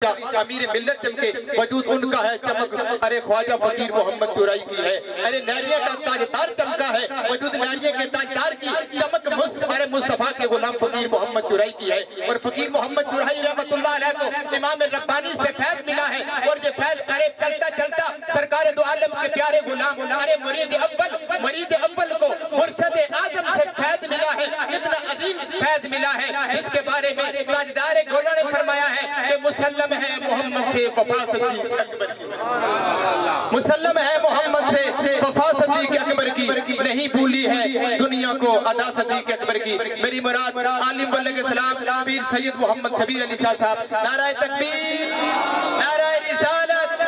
امیر ملت چمکے وجود ان کا ہے چمک ارے خواجہ فقیر محمد چورائی کی ہے ارے نیریہ کا تاجدار چمکا ہے وجود نیریہ کے تاجدار کی چمک ارے مصطفیٰ کے غلام فقیر محمد چورائی کی ہے اور فقیر محمد چورائی رحمت اللہ علیہ کو امام ربانی سے فیض ملا ہے اور یہ فیض ارے چلتا چلتا سرکار دو عالم کے پیارے غلام ارے مرید اول کو مرشد اعظم سے فیض ملا ہے اتنا عظیم فیض ملا ہے اس کے بارے میں تاجدار گولہ نے فرمایا ہے کہ مسلم ہے محمد سے وفا صدیق اکبر کی مسلم ہے محمد سے وفا صدیق اکبر کی نہیں بھولی ہے دنیا کو ادا صدیق اکبر کی میری مراد عالم بلے کے سلام پیر سید محمد شبیر علی شاہ صاحب نعرہ تکبیر نعرہ رسالت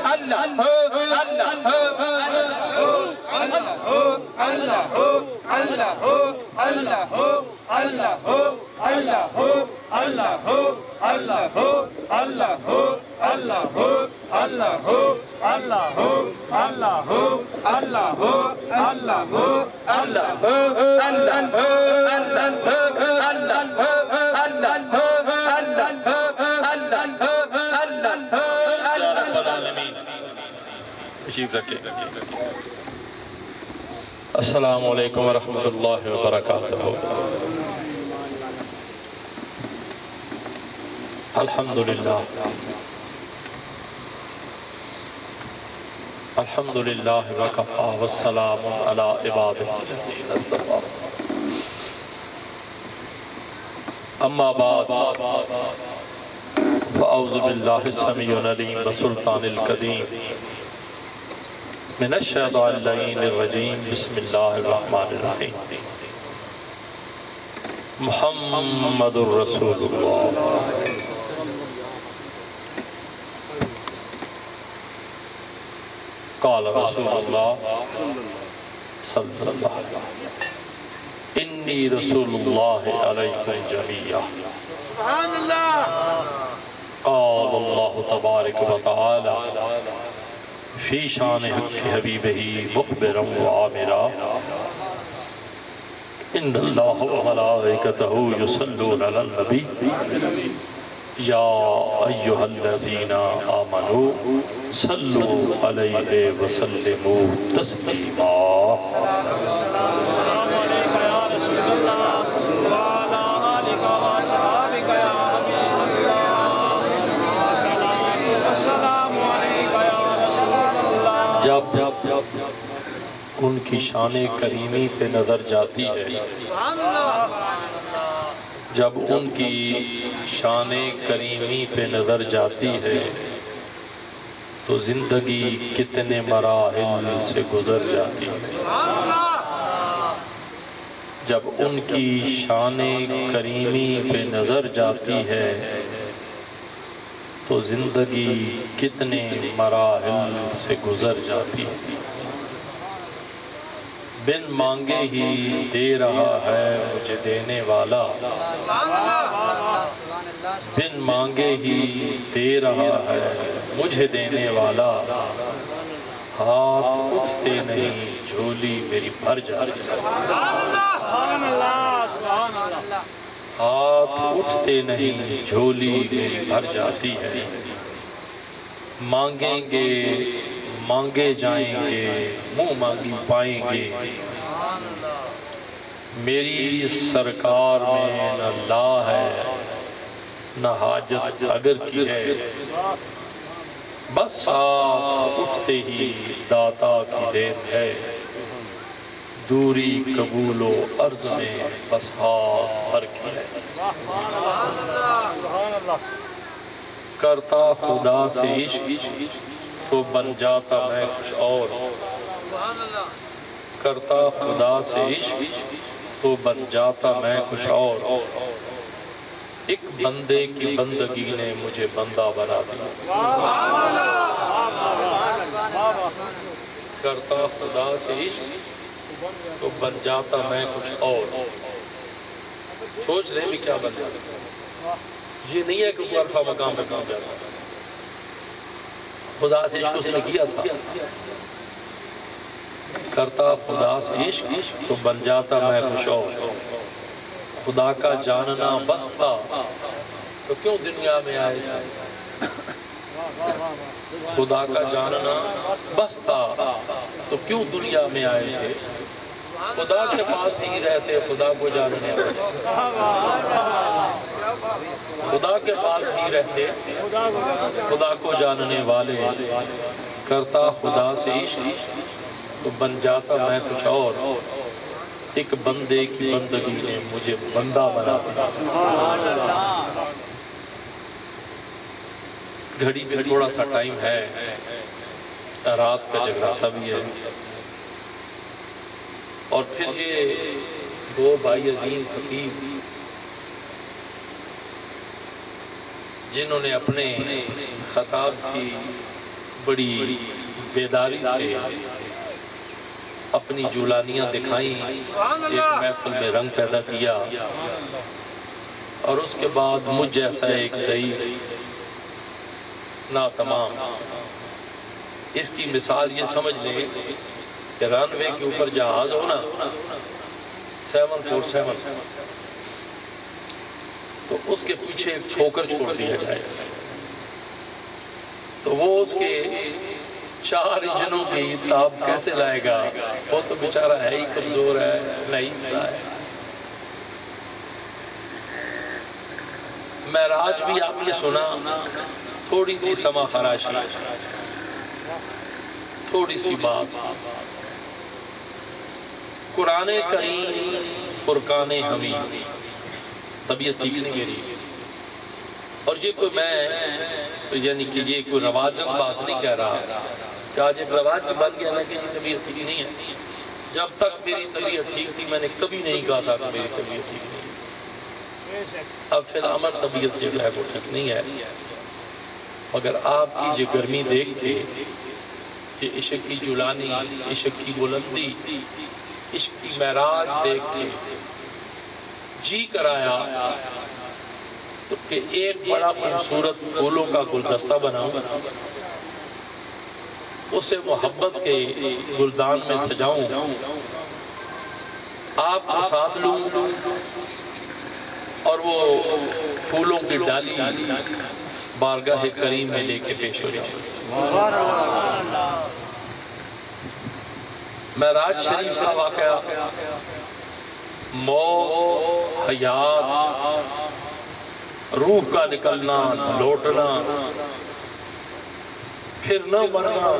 اللہ اللہ السلام علیکم ورحمۃ اللہ وبرکاتہ الحمدللہ وکفا والسلام علی عبادہ الذین اصطفیٰ اما بعد فاعوذ باللہ السمیع العلیم والسلطان القدیم من الشیطان اللعین الرجیم بسم اللہ الرحمن الرحیم محمد الرسول اللہ قال رسول اللہ صلی اللہ علیہ وسلم انی رسول اللہ علیکم جمیعا قال اللہ تبارک و تعالی فی شان حق حبیبہی مخبرا و عامرا ان اللہ و ملائکتہ یصلون علی النبی یا ایہا الذین آمنوا صلوا علیہ وسلموا تسلیما السلام علیکہ یا رسول اللہ وعلا آلکہ وصحابکہ یا حبیب اللہ السلام علیکہ یا رسول اللہ جب ان کی شان کریمی پہ نظر جاتی ہے جب ان کی شان کریمی پہ نظر جاتی ہے تو زندگی کتنے مراحل سے گزر جاتی ہے جب ان کی شان کریمی پہ نظر جاتی ہے تو زندگی کتنے مراحل سے گزر جاتی ہے بن مانگے ہی دے رہا ہے مجھے دینے والا بن مانگے ہی دے رہا ہے مجھے دینے والا ہاتھ اٹھتے نہیں جھولی میری بھر جاتی ہے ہاتھ اٹھتے نہیں جھولی میری بھر جاتی ہے مانگیں گے مانگے جائیں گے منہ مانگی پائیں گے میری سرکار میں نہ لا ہے نہ حاجت اگر کی ہے بس ساتھ اٹھتے ہی داتا کی دین ہے دوری قبول و عرض میں بس ہاتھ بھر کی ہے کرتا خدا سے عشق تو بن جاتا میں کچھ اور کرتا خدا سے عشق تو بن جاتا میں کچھ اور ایک بندے کی بندگی نے مجھے بندہ بنا دیا کرتا خدا سے عشق تو بن جاتا میں کچھ اور سوچ رہے بھی کیا بن جاتا یہ نہیں ہے کہ وہ عرفہ مقام پہ پہنچ جاتا خدا سے عشق اس نے کیا تھا کرتا خدا سے عشق تو بن جاتا میں کچھ اور خدا کا جاننا بس تھا تو کیوں دنیا میں آئے خدا کا جاننا بس تھا تو کیوں دنیا میں آئے تھے؟ خدا کے پاس ہی رہتے خدا کو جاننے والے، خدا کے پاس ہی رہتے خدا کو جاننے والے، کرتا خدا سے عشق تو بن جاتا میں کچھ اور، ایک بندے کی بندگی نے مجھے بندہ بنا دیا۔ گھڑی میں تھوڑا سا ٹائم ہے، رات کا جگراتا بھی ہے، اور پھر یہ دو بھائی عظیم فقیر جنہوں نے اپنے خطاب کی بڑی بیداری سے اپنی جولانیاں دکھائیں، ایک محفل میں رنگ پیدا کیا، اور اس کے بعد مجھ جیسا ایک ضعیف ناتمام اس کی مثال یہ سمجھ لیں کہ رن وے کے اوپر جہاز ہونا 747 تو اس کے پیچھے ایک ٹھوکر چھوڑ دیا جائے تو وہ اس کے 4 انجنوں کی تاب کیسے لائے گا؟ وہ تو بیچارہ ہے ہی کمزور ہے، نعیب سا ہے۔ معراج بھی آپ نے سنا، تھوڑی سی سما خراشی، تھوڑی سی بات، قرآن کریم فرقان حمید، طبیعت ٹھیک نہیں میری، اور یہ کوئی میں یعنی کہ یہ کوئی رواجن بات نہیں کہہ رہا کہ آج ایک رواج بن گیا نا کہ یہ طبیعت ٹھیک نہیں ہے۔ جب تک میری طبیعت ٹھیک تھی میں نے کبھی نہیں کہا تھا کہ میری طبیعت ٹھیک نہیں ہے۔ اب فی الامر طبیعت جو ہے وہ ٹھیک نہیں ہے، مگر آپ کی یہ گرمی دیکھ کے، یہ عشق کی جولانی، عشق کی بلندی، عشق کی معراج دیکھ کے جی کرایا تو کہ ایک بڑا خوبصورت پھولوں کا گلدستہ بناؤں، اسے محبت کے گلدان میں سجاؤں، آپ کو ساتھ لوں اور وہ پھولوں کی ڈالی بارگاہ کریم میں لے کے پیش ہو جاؤں۔ معراج شریف کا واقعہ موت، حیات، روح کا نکلنا، لوٹنا، پھر نہ مرنا،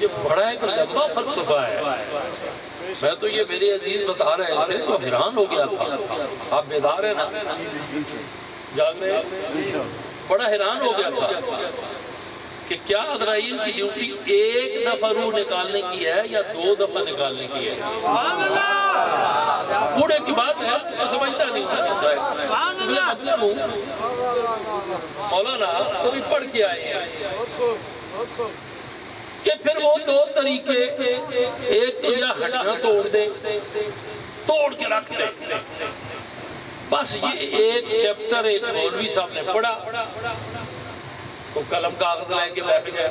یہ بڑا ایک لمبا فلسفہ ہے۔ میں تو یہ میرے عزیز بتا رہے تھے تو حیران ہو گیا تھا۔ آپ بیدار ہیں نا؟ جاگ رہے ہیں؟ بڑا حیران ہو گیا تھا کہ کیا عزرائیل کی ڈیوٹی ایک دفعہ روح نکالنے کی ہے یا 2 دفعہ نکالنے کی ہے؟ بوڑھے کی بات ہے، میں سمجھتا نہیں ہوں۔ مولانا کبھی پڑھ کے آئے ہیں کہ پھر وہ 2 طریقے، ایک تو یا ہڈیاں توڑ دے، توڑ کے رکھ دے، بس یہ ایک چیپٹر ایک مولوی صاحب نے پڑھا تو قلم کاغذ لے کے بیٹھ گئے،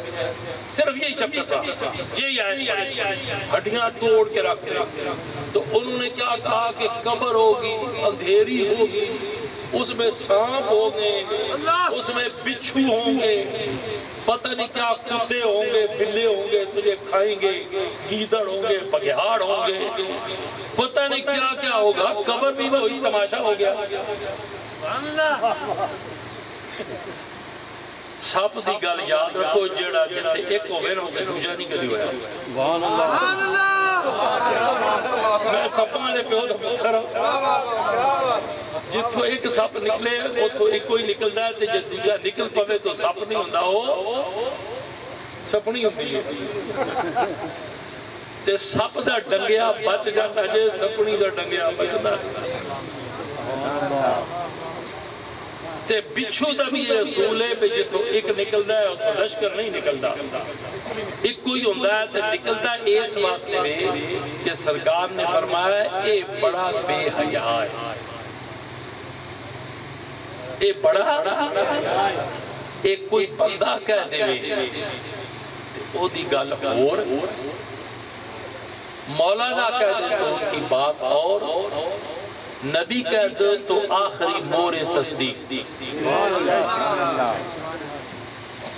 صرف یہی چیپٹر تھا، یہی آیت ہڈیاں توڑ کے رکھ دے۔ تو انہوں نے کیا کہا کہ قبر ہوگی، اندھیری ہوگی، اس میں سانپ ہوں گے، اس میں بچھو ہوں گے، پتہ نہیں کیا کتے ہوں گے، بلے ہوں گے تجھے کھائیں گے، گیدڑ ہوں گے، بگھیاڑ ہوں گے، پتہ نہیں کیا کیا ہوگا۔ قبر بھی وہی تماشا ہو گیا۔ سپ دی گل یاد رکھو، جیڑا جتھے ایک ہوئے نا دوجا نہیں کدی ہویا۔ میں سپاں دے پیو دا پتھر جتھوں ایک سپ نکلے اتھوں ایک کوئی نکلدا ہے تے جے دوجا نکل پوے تو سپ نہیں ہوندا، او سپنی ہوندی ہے۔ تے سپ دا ڈنگیا بچ جاتا جے سپنی دا ڈنگیا بچدا۔ تے بچھو دا بھی یہ اصول ہے کہ جتوں ایک نکلدا ہے اتھوں لشکر نہیں نکلدا، ایک کوئی ہوندا ہے تے نکلدا اس واسطے میں کہ سرکار نے فرمایا ہے اے بڑا بے حیا ہے، اے بڑا ایک کوئی بندہ کہہ دے او دی گل اور، مولانا کہہ دے تو ان کی بات اور، نبی کہہ دو تو آخری مور تصدیق.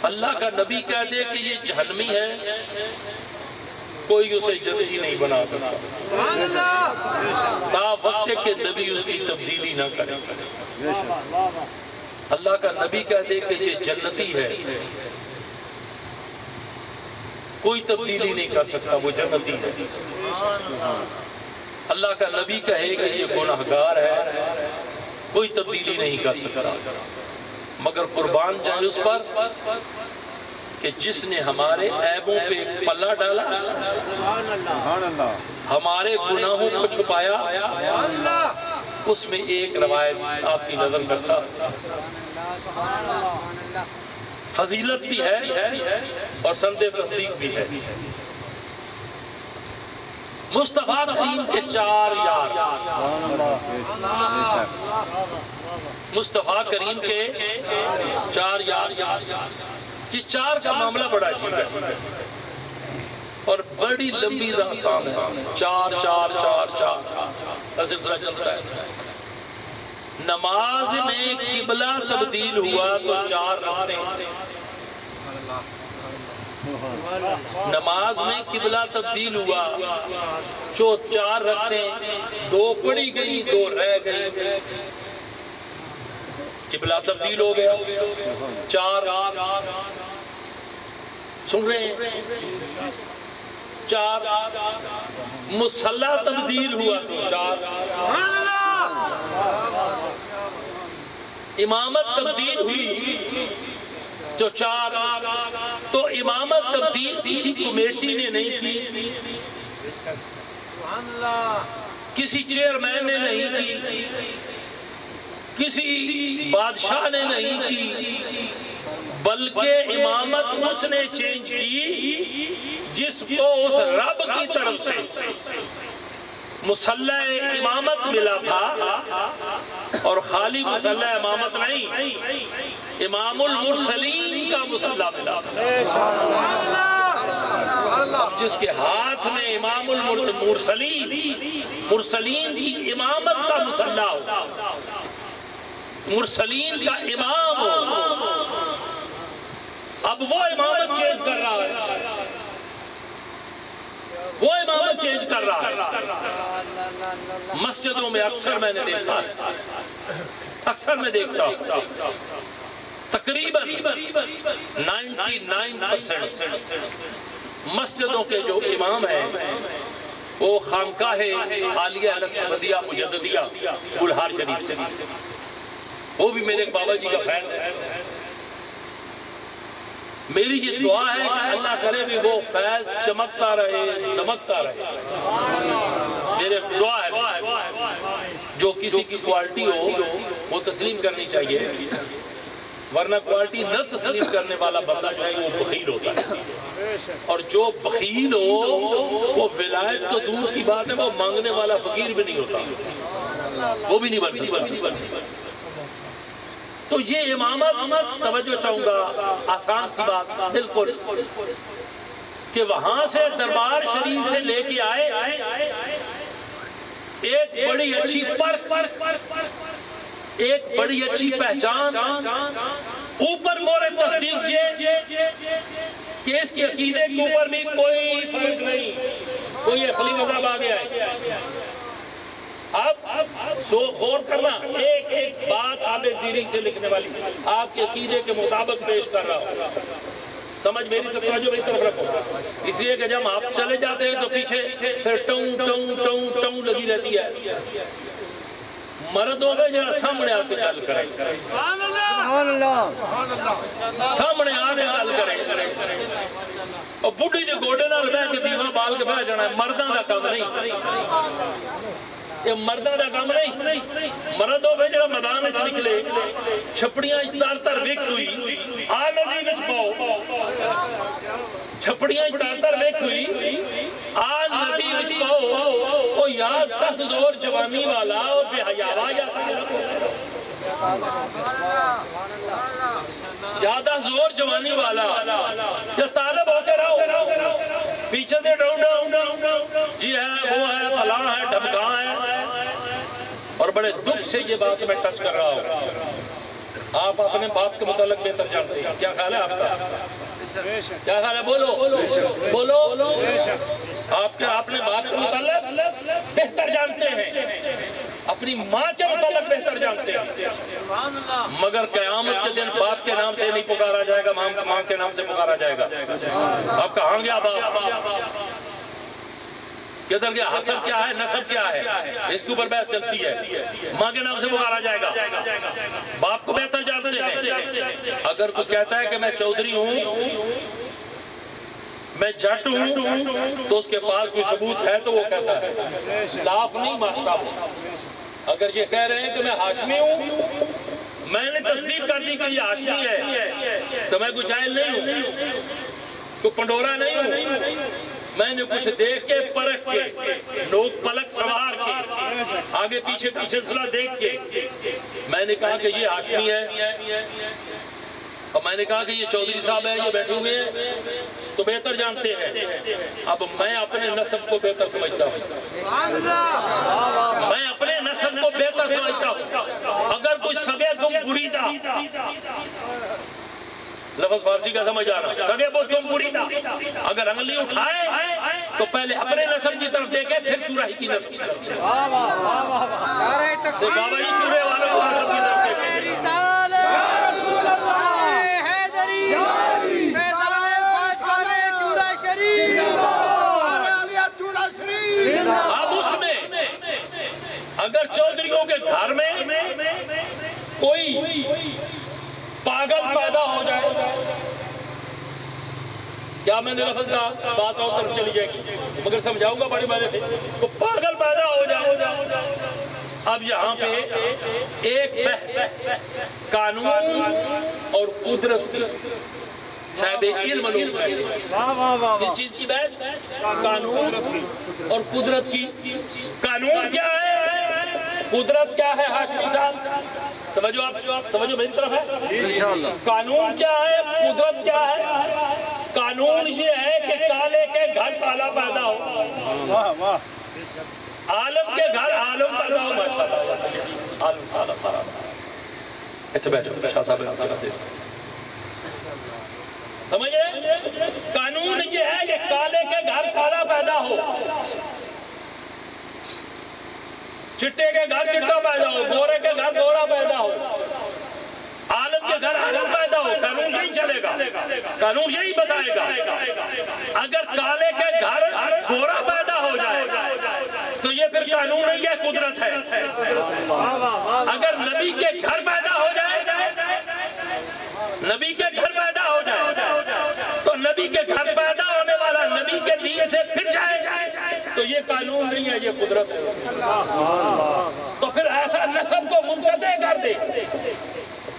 اللہ کا نبی کہہ دے کہ یہ جہنمی ہے، کوئی اسے جنتی نہیں بنا سکتا تا وقت کہ نبی اس کی تبدیلی نہ کرے. اللہ کا نبی کہہ دے کہ یہ جنتی ہے، کوئی تبدیلی نہیں کر سکتا، وہ جنتی ہے. اللہ کا نبی کہے کہ یہ گناہگار ہے، کوئی تبدیلی نہیں کر سکتا. مگر قربان جائے اس پر کہ جس نے ہمارے عیبوں پہ پلہ ڈالا، ہمارے گناہوں کو چھپایا. اس میں ایک روایت آپ کی نظر کرتا، فضیلت بھی ہے اور سند تصدیق بھی ہے. مصطفیٰ کریم کے 4 یار، مصطفیٰ کریم کے 4 یار. یہ 4 کا معاملہ بڑا عجیب ہے اور بڑی لمبی داستان ہے. 4 کا سلسلہ چلتا ہے. نماز میں قبلہ تبدیل ہوا تو 4 رکھتے ہیں. نماز میں قبلہ تبدیل ہوا جو 4 رکھتے ہیں، 2 پڑھی گئی 2 رہ گئی. قبلہ تبدیل ہو گیا 4. سن رہے ہیں 4. مصلی تبدیل ہوا تو 4. امامت تبدیل ہوئی تو 4. تو امامت تبدیل کسی کمیٹی نے نہیں کی، کسی چیئرمین نے نہیں کی، کسی بادشاہ نے نہیں کی، بلکہ امامت اس نے چینج کی جس کو اس رب کی طرف سے مصلی امامت ملا تھا. اور خالی مصلی امامت نہیں، امام المرسلین کا مصلی ملا تھا. اب جس کے ہاتھ میں امام المرسلین کی امامت کا مصلی ہو، مرسلین کا امام ہو، اب وہ امامت چینج کر رہا ہے، وہ امامت چینج کر رہا ہے. مسجدوں میں اکثر میں نے دیکھا، اکثر میں دیکھتا ہوں، تقریباً 99% مسجدوں کے جو امام ہیں وہ خانقاہ عالیہ نقشبندیہ مجددیہ بلہار شریف سے، وہ بھی میرے بابا جی کا فیض ہے. میری یہ دعا ہے کہ اللہ کرے بھی وہ فیض چمکتا رہے، دمکتا رہے. میرے دعا ہے جو کسی کی کوالٹی ہو وہ تسلیم کرنی چاہیے، ورنہ کوالٹی نہ تسلیم کرنے والا بندہ جو ہے وہ بخیل ہوتا ہے. اور جو بخیل ہو وہ ولایت تو دور کی بات ہے، وہ مانگنے والا فقیر بھی نہیں ہوتا، وہ بھی نہیں بن سکتا. تو یہ امامت، توجہ چاہوں گا، آسان سی بات بالکل، کہ وہاں سے دربار شریف سے لے کے آئے ایک بڑی اچھی پرک، ایک بڑی اچھی پہچان، اوپر مور تصدیق یہ کہ اس کے عقیدے کے اوپر بھی کوئی فرق نہیں، کوئی اخلی مذہب آ گیا ہے. اب غور کرنا، ایک ایک بات آب زیریں سے لکھنے والی آپ کے عقیدے کے مطابق پیش کر رہا ہوں. سمجھ میری توجہ میری طرف رکھو، اس لیے کہ جب آپ چلے جاتے ہیں تو پیچھے پھر ٹوں ٹوں ٹوں ٹوں لگی رہتی ہے. مردوں میں جہاں سامنے آ کے چل کریں، سامنے آنے چل کریں، اور بڑھی جو گوڑے نال بہ کے دیوہ بال کے بہ جانا ہے. مردوں کا کام نہیں، یہ مردوں کا کام نہیں. مردوں میں جہاں میدان وچ نکلے، چھپڑیاں تار تر ویکھ ہوئی، آ ندی وچ پاؤ، چھپڑیاں تار تر ویکھ ہوئی، آ ندی وچ پاؤ. او یار 10 زور جوانی والا او بے حیاوا یا زیادہ زور جوانی والا یا طالب ہو کے رہو، پیچھے سے ڈاؤں ڈاؤں جی ہے وہ ہے فلاں ہے ڈھمکاں ہے، اور بڑے دکھ سے یہ بات میں ٹچ کر رہا ہوں. آپ اپنے باپ کے متعلق بہتر جانتے ہیں. کیا خیال ہے آپ کا؟ کیا خیال ہے؟ بولو بولو. آپ اپنے باپ کے متعلق بہتر جانتے ہیں, اپنی ماں کے متعلق بہتر جانتے ہیں, مگر قیامت کے دن باپ کے نام سے نہیں پکارا جائے گا, ماں کے نام سے پکارا جائے گا. آپ کہاں گیا باپ؟ کدھر گیا؟ حسب کیا ہے, نسب کیا ہے, اس کے اوپر بحث چلتی ہے. ماں کے نام سے پکارا جائے گا. باپ کو بہتر جانتے ہیں. اگر کوئی کہتا ہے کہ میں چودھری ہوں, میں جٹ ہوں, تو اس کے پاس کوئی ثبوت ہے تو وہ کہتا ہے, لاف نہیں مانتا. اگر یہ کہہ رہے ہیں کہ میں ہاشمی ہوں, میں نے تصدیق کر دی کہ یہ ہاشمی ہے, تو میں کوئی جاہل نہیں ہوں, کوئی پنڈورا نہیں ہوں. میں نے کچھ دیکھ کے پرکھ کے, نوک پلک سوار کے, آگے پیچھے کا سلسلہ دیکھ کے میں نے کہا کہ یہ ہاشمی ہے, اور میں نے کہا کہ یہ چودھری صاحب ہے, یہ بیٹھے ہوئے ہیں, تو بہتر جانتے ہیں. اب میں اپنے نسب کو بہتر سمجھتا ہوں, میں اپنے نسب کو بہتر سمجھتا ہوں. اگر کوئی سگے تم بری تھا, لفظ فارسی کا سمجھ آ رہا, سگے وہ تم بری تھا, اگر انگلی اٹھائے تو پہلے اپنے نسب کی طرف دیکھے, پھر چوراہی کی طرف. بابا جی چورے والوں کو نسب کی طرف دیکھے. اب اس میں اگر چودھریوں کے گھر میں کوئی پاگل پیدا ہو جائے, کیا میں نے لفظ کہا, بات اور طرف چلی جائے گی, مگر سمجھاؤں گا بڑی باتیں. تو پاگل پیدا ہو جائے. اب یہاں پہ ایک بحث قانون اور قدرت کی, صاحب علم لوگ ہیں, اس چیز کی بحث قانون اور قدرت کی. قانون کیا ہے, قدرت کیا ہے؟ ہاشمی صاحب توجہ میری طرف ہے. قانون کیا ہے, قدرت کیا ہے؟ قانون یہ ہے کہ کالے کے گھر کالا پیدا ہو, عالم کے گھر عالم پیدا ہو. ماشاءاللہ عالم صاحب اچھا بیٹھو, شاہ صاحب سمجھ رہے؟ قانون یہ ہے کہ کالے کے گھر کالا پیدا ہو, چٹے کے گھر چٹا پیدا ہو, گورے کے گھر گورا پیدا ہو, عالم کے گھر عالم پیدا ہو. قانون یہی چلے گا, قانون یہی بتائے گا. اگر کالے کے گھر گورا پیدا ہو جائے تو یہ پھر قانون نہیں ہے, قدرت ہے. اگر نبی کے گھر پیدا ہو جائے, نبی کے گھر پیدا ہو جائے, تو نبی کے گھر پیدا ہونے والا نبی کے دین سے پھر جائے, تو یہ قانون نہیں ہے, یہ قدرت ہے. تو پھر ایسا نسب کو منقطع کر دے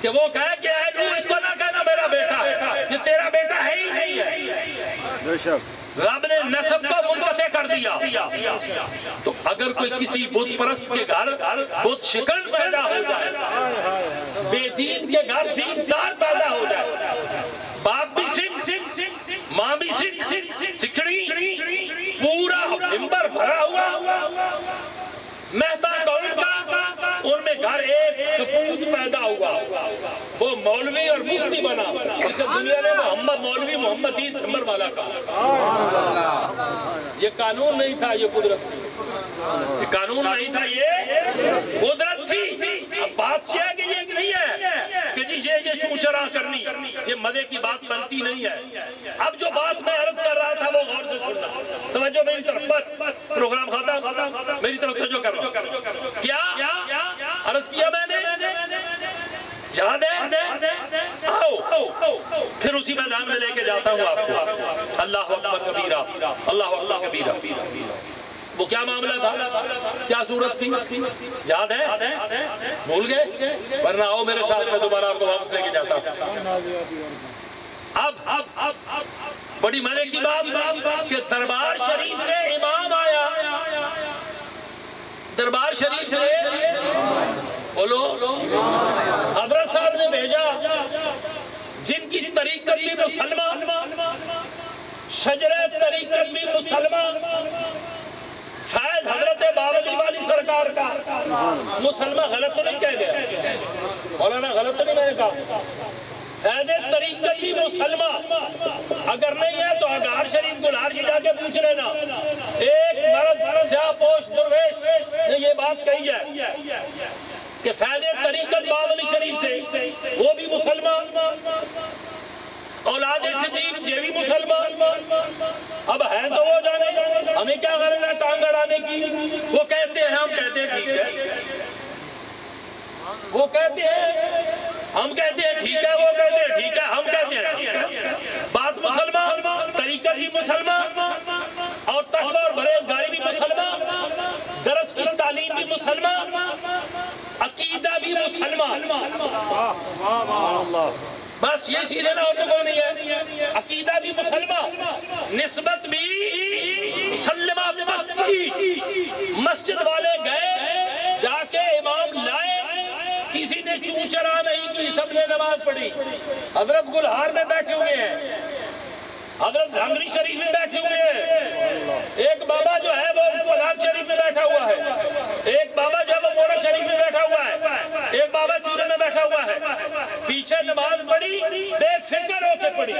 کہ وہ کہے کہ اے نو, اس کو نہ کہنا میرا بیٹا, یہ تیرا بیٹا ہے ہی نہیں ہے. رب نے نسب کو منقطع کر دیا. تو اگر کوئی کسی بت پرست کے گھر بت شکن پیدا ہو جائے, بے دین کے گھر دیندار پیدا ہو جائے, باپ بھی سکھ, ماں بھی سکھڑی, پورا منبر بھرا ہوا, مہتا قوم کا, ان میں گھر ایک سپود پیدا ہوا, وہ مولوی اور مفتی بنا, جسے دنیا نے محمد مولوی محمد دین نمبر والا کہا. یہ قانون نہیں تھا, یہ قدرت تھی. یہ قانون نہیں تھا, یہ قدرت تھی. اب بات یہ ہے کہ یہ نہیں ہے کہ جی یہ چوچرا کرنی, یہ مزے کی بات بنتی نہیں ہے. اب جو بات میں عرض کر رہا تھا وہ غور سے سننا, توجہ میری طرف, بس پروگرام ختم, میری طرف توجہ کر رہا ہوں. کیا عرض کیا میں نے, یاد ہے؟ آؤ پھر اسی میدان میں لے کے جاتا ہوں آپ کو. اللہ اکبر کبیرہ, اللہ اکبر کبیرہ. وہ کیا معاملہ تھا, کیا صورت تھی, یاد ہے؟ بھول گئے؟ ورنہ آؤ میرے ساتھ, میں دوبارہ آپ کو واپس لے کے جاتا ہوں. اب بڑی مزے کی بات کہ دربار شریف سے امام آیا, دربار شریف سے بولو, حضرت صاحب نے بھیجا, جن کی طریقت بھی مسلمان, شجرہ طریقت بھی مسلمان, فیض حضرت باولی والی سرکار کا مسلمہ غلط تو نہیں کہہ گیا مولانا غلط تو نہیں میں نے کہا فیض طریقت بھی مسلمہ اگر نہیں ہے تو اگار شریف گلہار جی جا کے پوچھ لینا ایک مرد سیاہ پوش درویش نے یہ بات کہی ہے کہ فیض طریقت باولی شریف سے وہ بھی مسلمہ اولاد صدیق یہ بھی مسلمان اب ہے تو وہ جانے ہمیں کیا غرض ہے ٹانگ اڑانے کی وہ کہتے ہیں ہم کہتے ہیں ٹھیک ہے وہ کہتے ہیں ہم کہتے ہیں ٹھیک ہے وہ کہتے ہیں ٹھیک ہے ہم کہتے ہیں ٹھیک ہے بات مسلمان طریقہ بھی مسلمان اور تقوی اور پرہیزگاری بھی مسلمان درس کی تعلیم بھی مسلمان عقیدہ بھی مسلمان بس یہ چیزیں نا اور تو کوئی نہیں ہے عقیدہ بھی مسلمان نسبت بھی مسلمہ پکی مسجد والے گئے جا کے امام لائے کسی نے چون چرا نہیں کی سب نے نماز پڑھی حضرت گلہار میں بیٹھے ہوئے ہیں حضرت بھنگری شریف میں بیٹھے ہوئے ہیں ایک بابا جو ہے وہ کولاد شریف میں بیٹھا ہوا ہے ایک بابا جو ہے وہ مورا شریف میں بیٹھا ہوا ہے ایک بابا چورے میں بیٹھا ہوا ہے پیچھے نماز پڑھی بے فکر ہو کے پڑھی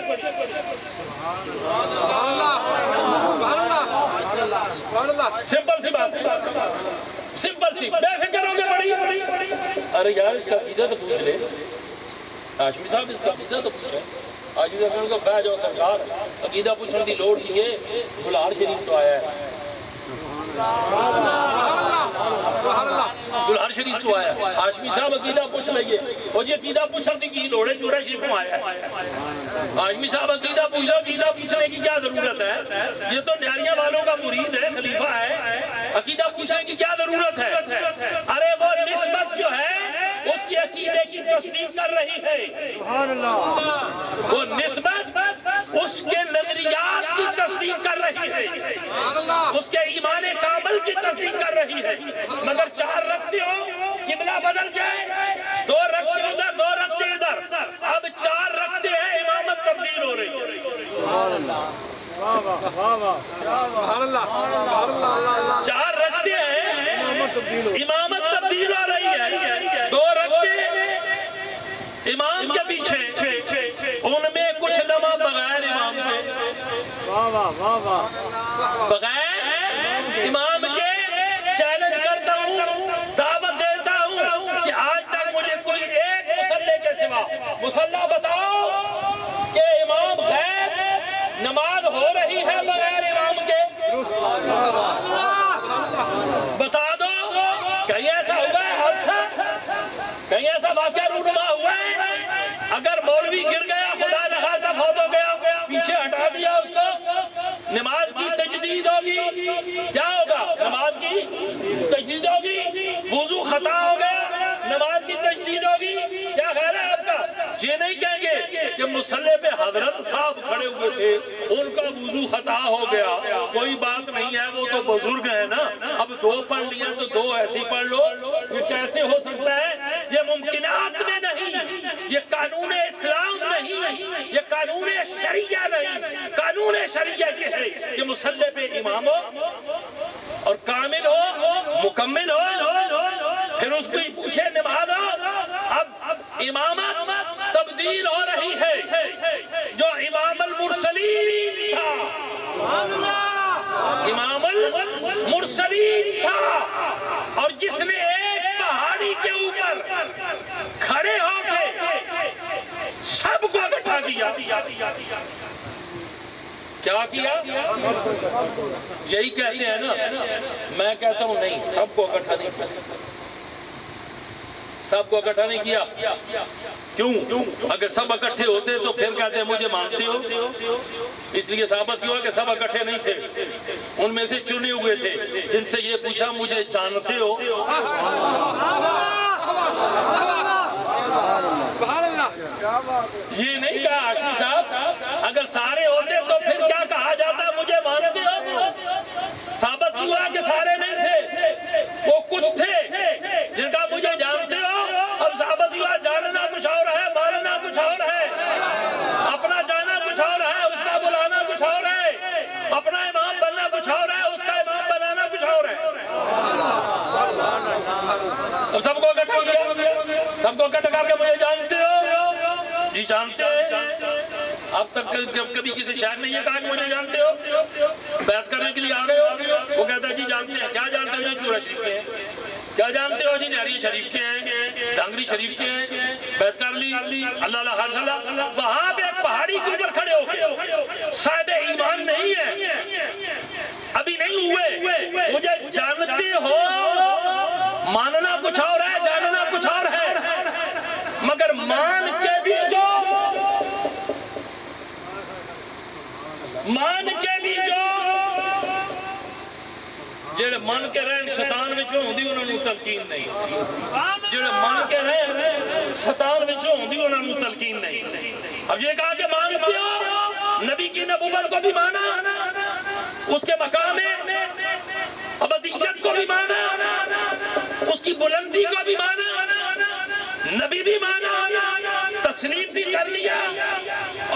سمپل سی بات سمپل سی بے فکر ہو کے پڑھی ارے یار اس کا عقیدہ تو پوچھ لے ہاشمی صاحب اس کا عقیدہ تو پوچھے آج بھی کو بہ جاؤ سرکار عقیدہ پوچھنے کی لوڑ کی ہے گلہار شریف تو آیا ہے گلہار شریف تو آیا ہے ہاشمی صاحب عقیدہ پوچھ لئیے اور یہ عقیدہ پوچھنے کی لوڑ ہے چورا شریف میں آیا ہے ہاشمی صاحب عقیدہ پوچھ لو عقیدہ پوچھنے کی کیا ضرورت ہے یہ تو نیاریاں والوں کا مرید ہے خلیفہ ہے عقیدہ پوچھنے کی کیا ضرورت ہے ارے وہ نسبت جو ہے اس کی عقیدے کی تصدیق کر رہی ہے وہ نسبت اس کے نظریات کی تصدیق کر رہی ہے اس کے ایمان کامل کی تصدیق کر رہی ہے مگر چار رکھتے ہو قبلہ بدل جائے دو رکھتے ادھر دو رکھتے ادھر اب چار رکھتے ہیں امامت تبدیل ہو رہی ہے چار رکھتے ہیں امامت تبدیل ہو رہی ہے دو رکھتے امام کے پیچھے ان میں کچھ لمحہ بغیر امام کے بغیر امام کے چیلنج کرتا ہوں دعوت دیتا ہوں کہ آج تک مجھے کوئی ایک مصلی کے سوا مصلی بتاؤ کہ امام غیر نماز ہو رہی ہے بغیر امام کے بتا دو کہیں ایسا ہوا ہے حادثہ کہیں ایسا واقعہ رونما ہوا ہے اگر مولوی گر گیا خدا نخواستہ فوت ہو گیا پیچھے ہٹا دیا اس کو نماز کی تجدید ہوگی کیا ہوگا نماز کی تجدید ہوگی وضو خطا ہو گیا نماز کی تجدید ہوگی کیا خیال ہے آپ کا یہ نہیں کہیں گے کہ مصلی پہ حضرت صاحب کھڑے ہوئے تھے ان کا وضو خطا ہو گیا کوئی بات نہیں ہے وہ تو بزرگ ہے نا اب دو پڑھ لیا تو دو ایسی پڑھ لو یہ کیسے ہو سکتا ہے یہ ممکنات میں نہیں یہ قانون اسلام نہیں یہ قانون شریعہ نہیں قانون شریعہ یہ ہے کہ مصلی پہ امام ہو اور کامل ہو مکمل ہو پھر اس کو ہی پوچھے نماز ہو اب امامت تبدیل ہو رہی ہے جو امام المرسلین تھا امام المرسلین تھا اور جس نے ایک پہاڑی کے اوپر کھڑے ہو کے سب کو اکٹھا کیا کیا کیا یہی کہتے ہیں نا میں کہتا ہوں نہیں سب کو اکٹھا نہیں کیا سب کو اکٹھا نہیں کیا کیوں اگر سب اکٹھے ہوتے تو پھر کہتے ہیں مجھے مانتے ہو اس لیے ثابت ہوا کہ سب اکٹھے نہیں تھے ان میں سے چنے ہوئے تھے جن سے یہ پوچھا مجھے جانتے ہو یہ نہیں کہا ہاشمی صاحب اگر سارے ہوتے تو پھر کیا کہا جاتا مجھے مانتے ہو ثابت ہوا کہ سارے نہیں تھے وہ کچھ تھے جن کا مجھے جانتے ہو اب ثابت ہوا جاننا کچھ اور ہے ماننا کچھ اور ہے اپنا جانا کچھ اور ہے اس کا بلانا کچھ اور ہے اپنا امام بننا کچھ اور ہے اس کا امام بنانا کچھ اور کہا کہ مجھے جانتے ہو؟ جی جانتے ہیں۔ اب تک کبھی کسی شاعر نے یہ کہا کہ مجھے جانتے ہو؟ بیعت کرنے کے لیے آ گئے ہو؟ وہ کہتا ہے جی جانتے ہیں۔ کیا جانتے ہو؟ جو چورا شریف کے ہیں۔ کیا جانتے ہو؟ جی نہریہ شریف کے ہیں، ڈانگری شریف کے ہیں۔ بیعت کر لی، اللہ اللہ خیر صلی۔ وہاں پہ ایک پہاڑی کے اوپر کھڑے ہو کے صاحب ایمان نہیں ہے، ابھی نہیں ہوئے، مجھے جانتے ہو؟ ماننا کچھ اور ہے، جاننا کچھ اور ہے، مگر مان کے بھی جو جڑے من کے رہن شیطان وچوں ہوندی انہاں نوں تلقین نہیں، جڑے من کے رہن شیطان وچوں ہوندی انہاں نوں تلقین نہیں۔ اب یہ کہا کہ مانتے ہو؟ نبی کی نبوت کو بھی مانا، اس کے مقام ابدیت کو بھی مانا، اس کی بلندی کو بھی مانا، نبی بھی مانا، تسلیم بھی کر لیا،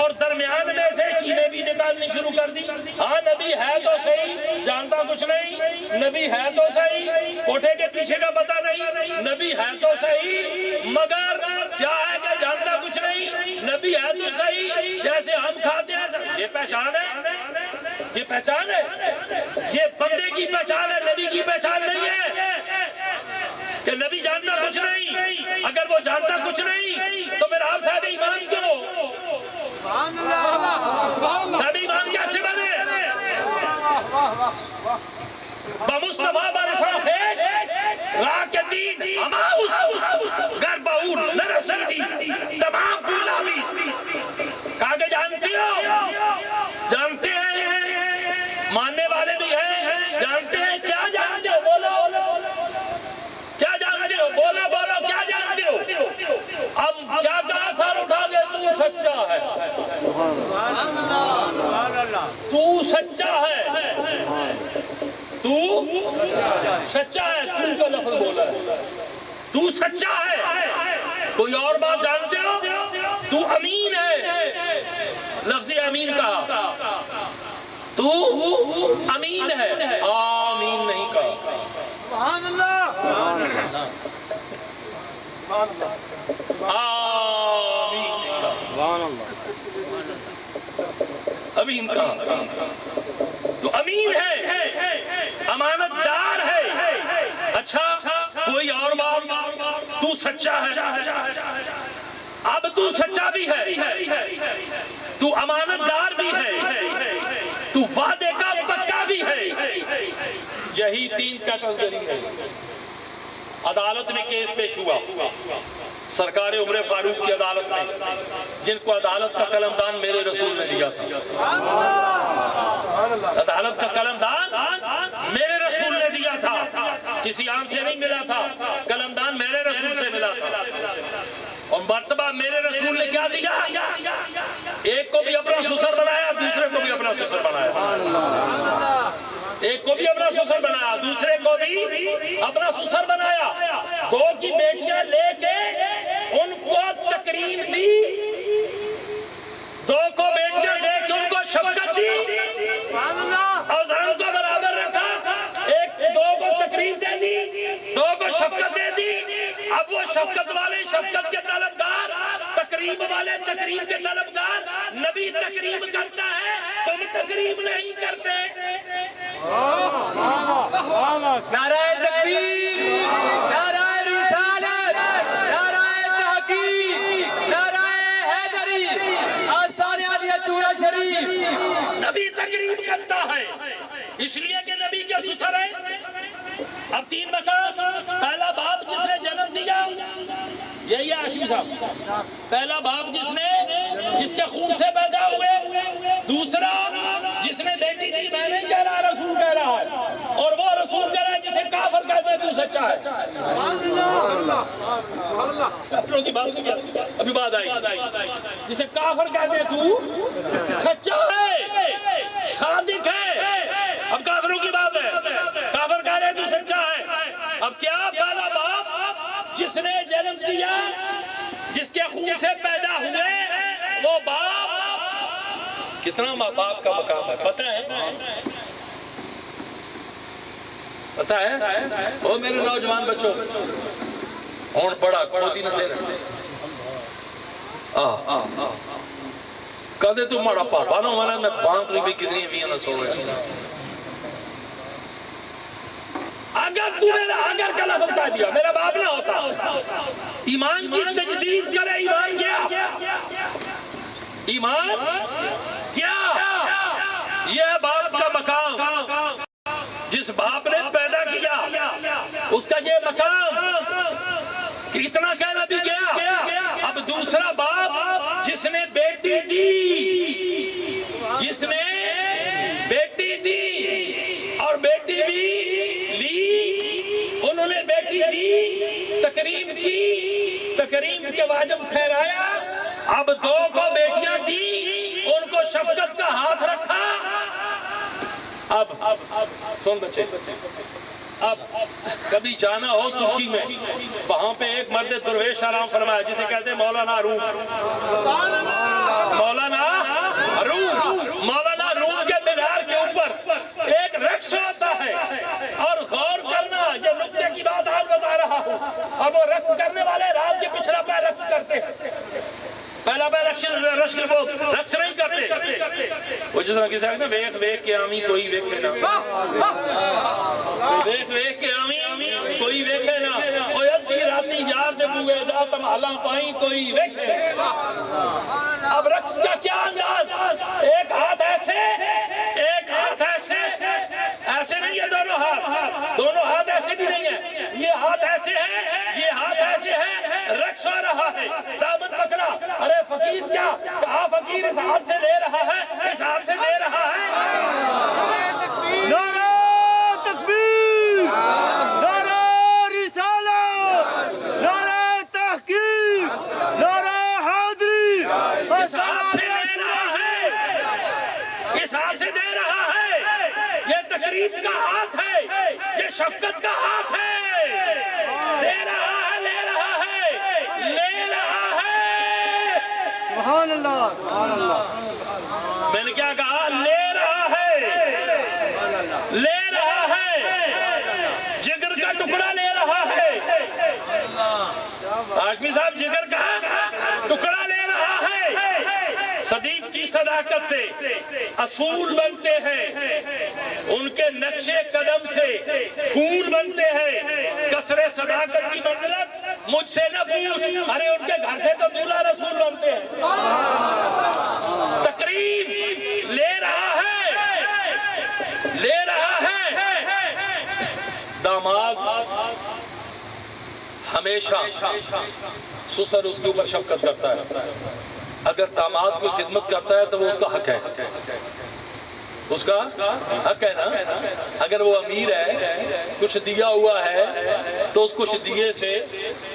اور درمیان میں سے چیزیں بھی نکالنی شروع کر دی۔ ہاں نبی ہے تو صحیح، جانتا کچھ نہیں، نبی ہے تو صحیح، کوٹھے کے پیچھے کا پتہ نہیں، نبی ہے تو صحیح، مگر کیا ہے کہ جانتا کچھ نہیں، نبی ہے تو صحیح، جیسے ہم کھاتے ہیں۔ یہ پہچان ہے، یہ پہچان ہے، یہ بندے کی پہچان ہے، نبی کی پہچان نہیں ہے کہ نبی جانتا کچھ نہیں۔ اگر وہ جانتا کچھ نہیں تو پھر آپ صاحب ایمان کیوں؟ صاحب ایمان کیسے بنے؟ بمصطفیٰ برسان پیش راہ کے دین اما اس گر باور نرسل دی تمام پولا بھی کہا کہ جانتے ہو؟ جانتے ہیں، ماننے والے بھی ہیں، جانتے ہیں۔ کیا جانتے ہو؟ بولو، کیا جانتے ہو؟ بولو بولو، کیا جانتے ہو؟ اب کیا کہا سر اٹھا کے؟ تو سچا ہے، تو سچا ہے، تو سچا ہے، تو کا لفظ بولا ہے، تو سچا ہے۔ کوئی اور بات جانتے ہو؟ تو امین ہے، لفظ امین کہا، تو امین ہے، آمین نہیں کہا۔ سبحان اللہ، آمین امین کہا، تو امین ہے، امانت دار ہے۔ اچھا کوئی اور بات؟ تو سچا ہے، اب تو سچا بھی ہے، تو امانت دار بھی ہے، تو وعدے کا پکا بھی ہے۔ یہی تین کیٹیگری ہے۔ عدالت میں کیس پیش ہوا سرکار عمر فاروق کی عدالت میں، جن کو عدالت کا قلمدان میرے رسول نے دیا تھا۔ عدالت کا قلمدان میرے رسول نے دیا تھا، کسی عام سے نہیں ملا تھا، قلمدان میرے رسول سے ملا تھا۔ اور مرتبہ میرے رسول نے کیا دیا؟ ایک کو بھی اپنا سسر بنایا، دوسرے کو بھی اپنا سسر بنایا، ایک کو بھی اپنا سسر بنایا، دوسرے کو بھی اپنا سسر بنایا۔ دو کی بیٹیاں لے کے ان کو تکریم دی، دو کو بیٹیاں دے کے ان کو شفقت دی، اوزان کو برابر رکھا، ایک دو کو تکریم دے دی، دو کو شفقت دے دی۔ اب وہ شفقت والے شفقت کے طلبگار، تکریم والے تکریم کے طلبگار۔ نبی تکریم کرتا ہے، تم تکریم نہیں کرتے۔ نعرہ تکبیر، نعرہ رسالت، نعرہ تحقیق، نعرہ حیدری، آستان عالیہ چورا شریف۔ نبی تکریم کرتا ہے، اس لیے کہ نبی کے سسر ہے۔ اب تین مقام، پہلا باپ جس نے جنم دیا، یہی ہے عاشق صاحب، پہلا باپ جس کے خون سے پیدا ہوئے، دوسرا جس نے بیٹی دی، میں نہیں کہہ رہا، رسول کہہ رہا ہے، اور وہ رسول کہہ رہا ہے جسے کافر کہتے ہیں تو سچا ہے۔ کافروں کی بات نہیں، ابھی بات آئی، جسے کافر کہتے ہیں تو سچا ہے، صادق ہے۔ اب کافروں کی بات ہے، کافر کہہ رہے ہیں تو سچا ہے۔ اب کیا پہلا باپ جس نے جنم دیا، جس کے خون سے پیدا ہوئے، وہ باپ کتنا ماں باپ کا مقام ہے پتہ ہے؟ پتہ ہے؟ وہ میرے نوجوان بچوں، ہون پڑا کھوتی نہ سے کہتے تو مارا پاپا نہ ہمارا میں بانک لی بھی کتنی بھی نہ سو رہے اگر تو میرا اگر کا لفظ کہہ دیا میرا باپ نہ ہوتا ایمان کی تجدید کرے ایمان کیا ایمان کیا یہ باپ کا مقام جس باپ نے پیدا کیا اس کا یہ مقام کہ اتنا کہنا بھی گیا اب دوسرا باپ جس نے بیٹی دی جس نے بیٹی دی اور بیٹی بھی لی انہوں نے بیٹی دی تکریم کی تکریم کے واجب ٹھہرایا اب دو کو بیٹیاں دی ان کو شفقت کا ہاتھ رکھا اب سن بچے اب کبھی جانا ہو ترکی میں وہاں پہ ایک مرد درویش آرام فرمایا جسے کہتے ہیں مولانا روم مولانا روم کے مینار کے اوپر ایک رقص ہوتا ہے اور غور کرنا یہ نکتے کی بات آج بتا رہا ہوں اور وہ رقص کرنے والے رات کے پچھلا پیر رقص کرتے ہیں پہلا پہ رقص نہیں کرتے وہ جس طرح کسی آگے ویک ویک کے آمی کوئی ویکھے نا ویک ویک کے آمی کوئی ویکھے نا وہ ادھی راتی یار دے بوئے جا تم حالاں پائیں کوئی ویکھے اب رقص کا کیا انداز ایک ہاتھ ایسے ایک ہاتھ ایسے ایسے نہیں ہے دونوں ہاتھ ایسے بھی نہیں ہیں یہ ہاتھ ایسے ہے یہ ہاتھ ایسے ہے رقص ہو رہا ہے دامن پکڑا ارے فقیر کیا کہا فقیر اس ہاتھ سے دے رہا ہے اس ہاتھ سے دے رہا ہے نعرہ تکبیر نعرہ رسالت نعرہ تحقیق نعرہ حیدری اس ہاتھ سے دے رہا ہے اس ہاتھ سے دے رہا ہے یہ تقریب کا ہاتھ ہے یہ شفقت کا ہاتھ ہے دے رہا ہے لے رہا ہے لے رہا ہے سبحان اللہ سبحان اللہ میں نے کیا کہا لے رہا ہے لے رہا ہے جگر کا ٹکڑا لے رہا ہے ہاشمی صاحب جگر کا ٹکڑا لے رہا ہے صدیق کی صداقت سے اصول بنتے ہیں ان کے نقشے قدم سے پھول بنتے ہیں کسر صداقت کی منزلت مجھ سے نہ پوچھ ارے ان کے گھر سے تو دولہا رسول بنتے ہیں تقریب لے رہا ہے لے رہا ہے داماد ہمیشہ سسر اس کے اوپر شفقت کرتا ہے اگر داماد کو خدمت کرتا ہے تو وہ اس کا حق ہے اس کا حق ہے نا اگر وہ امیر ہے کچھ دیا ہوا ہے تو اس کچھ دیے سے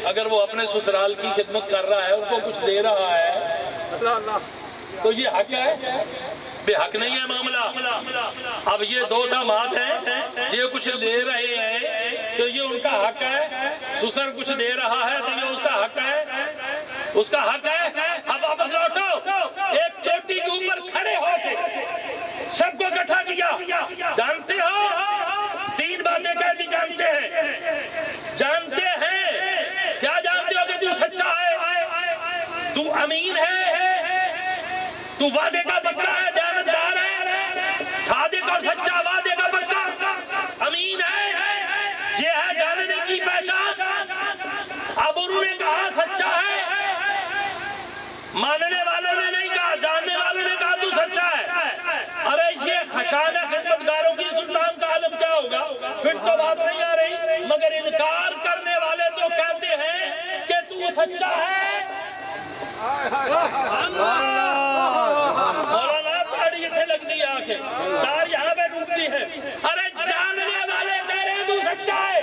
اگر وہ اپنے سسرال کی خدمت کر رہا ہے ان کو کچھ دے رہا ہے تو یہ حق ہے بے حق نہیں ہے معاملہ اب یہ دو داماد ہیں یہ کچھ دے رہے ہیں تو یہ ان کا حق ہے سسر کچھ دے رہا ہے تو یہ اس کا حق ہے اس کا حق ہے اب واپس لوٹو ایک چوٹی کے اوپر کھڑے ہو کے سب کو اکٹھا کیا جانتے ہو تین باتیں کہتی جانتے ہیں کیا جانتے ہو کہ تو سچا ہے تو امین ہے تو وعدے کا پکا ہے دیانتدار ہے صادق اور سچا وعدے کا پکا امین ہے یہ ہے جاننے کی پہچان اب انہوں نے کہا سچا ہے ماننے والوں نے نہیں کہا جاننے والوں نے کہا تو سچا ہے ارے یہ خشانہ خدمتگاروں کی سلطان کا عالم کیا ہوگا پھر تو بات نہیں آ رہی مگر انکار کرنے والے تو کہتے ہیں کہ تو سچا ہے مولانا تاڑی جتنے لگ دی آنکھیں تار یہاں پہ ڈوبتی ہے ارے جاننے والے کہہ رہے ہیں تو سچا ہے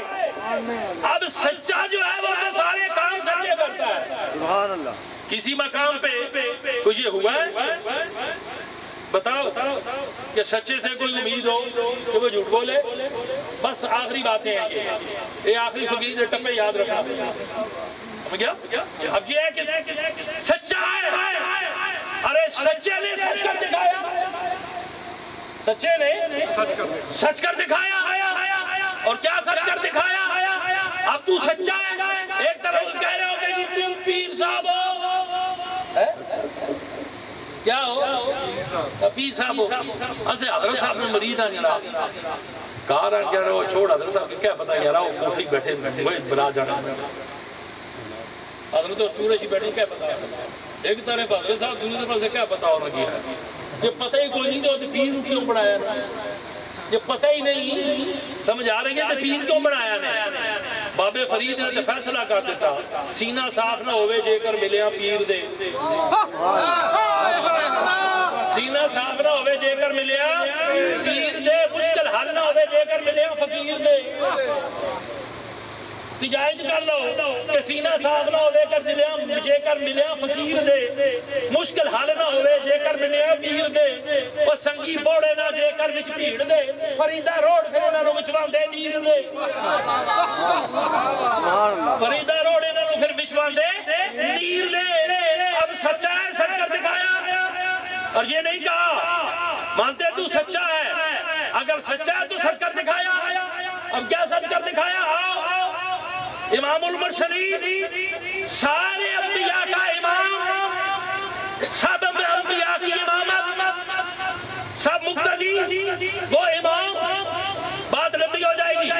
اب سچا جو ہے وہ تو سارے کام سچے کرتا ہے سبحان اللہ کسی مقام پہ کوئی یہ ہوا ہے بتاؤ کہ سچے سے کوئی امید ہو کہ وہ جھوٹ بولے بس آخری باتیں ہیں یہ آخری فقیر ٹپے یاد رکھنا اب یہ ہے کہ سچا ہے ارے سچے نے سچ کر دکھایا سچے نے سچ کر دکھایا اور کیا سچ کر دکھایا اب تو سچا ہے ایک طرف کہہ رہے ہو کہ تم پیر صاحب ہو کیا ہو پیر صاحب ہو اسے حضرت صاحب میں مرید آ جناب کہا رہا کیا رہا چھوڑ حضرت صاحب کی کیا پتا یارا وہ کوٹھی بیٹھے وہی بلا جانا حضرت اور چورے ہی بیٹھے کیا پتا ایک طرح حضرت صاحب دوسرے طرف سے کیا پتا ہونا کیا ہے یہ پتہ ہی کوئی نہیں تو پیر کیوں بڑھایا نا یہ پتہ ہی نہیں سمجھ آ رہی ہے تو پیر کیوں بڑھایا نے بابے فرید نے فیصلہ کر دیتا سینہ صاف نہ ہوئے جے کر ملیا پیر دے سینہ صاف نہ ہوئے جے کر ملیا پیر دے مشکل حل نہ ہوئے جے کر ملیا فقیر دے تجائز کر لو کہ سینہ صاف نہ ہوئے جے کر ملیا فقیر دے مشکل حل نہ ہوئے جے کر ملیا پیر دے وہ سنگی بوڑے نہ جے کر وچ بھیڑ دے فریدہ روڈ پھر انہوں نے وچوان دے نیر دے فریدہ روڈ انہوں نے پھر وچوان دے نیر دے اب سچا ہے سچ کر دکھایا اور یہ نہیں کہا مانتے تو سچا ہے اگر سچا ہے تو سچ کر دکھایا اب کیا سچ کر دکھایا امام المرسلین سارے انبیاء کا امام سب انبیاء کی امامت سب مقتدی وہ امام بات لمبی ہو جائے گی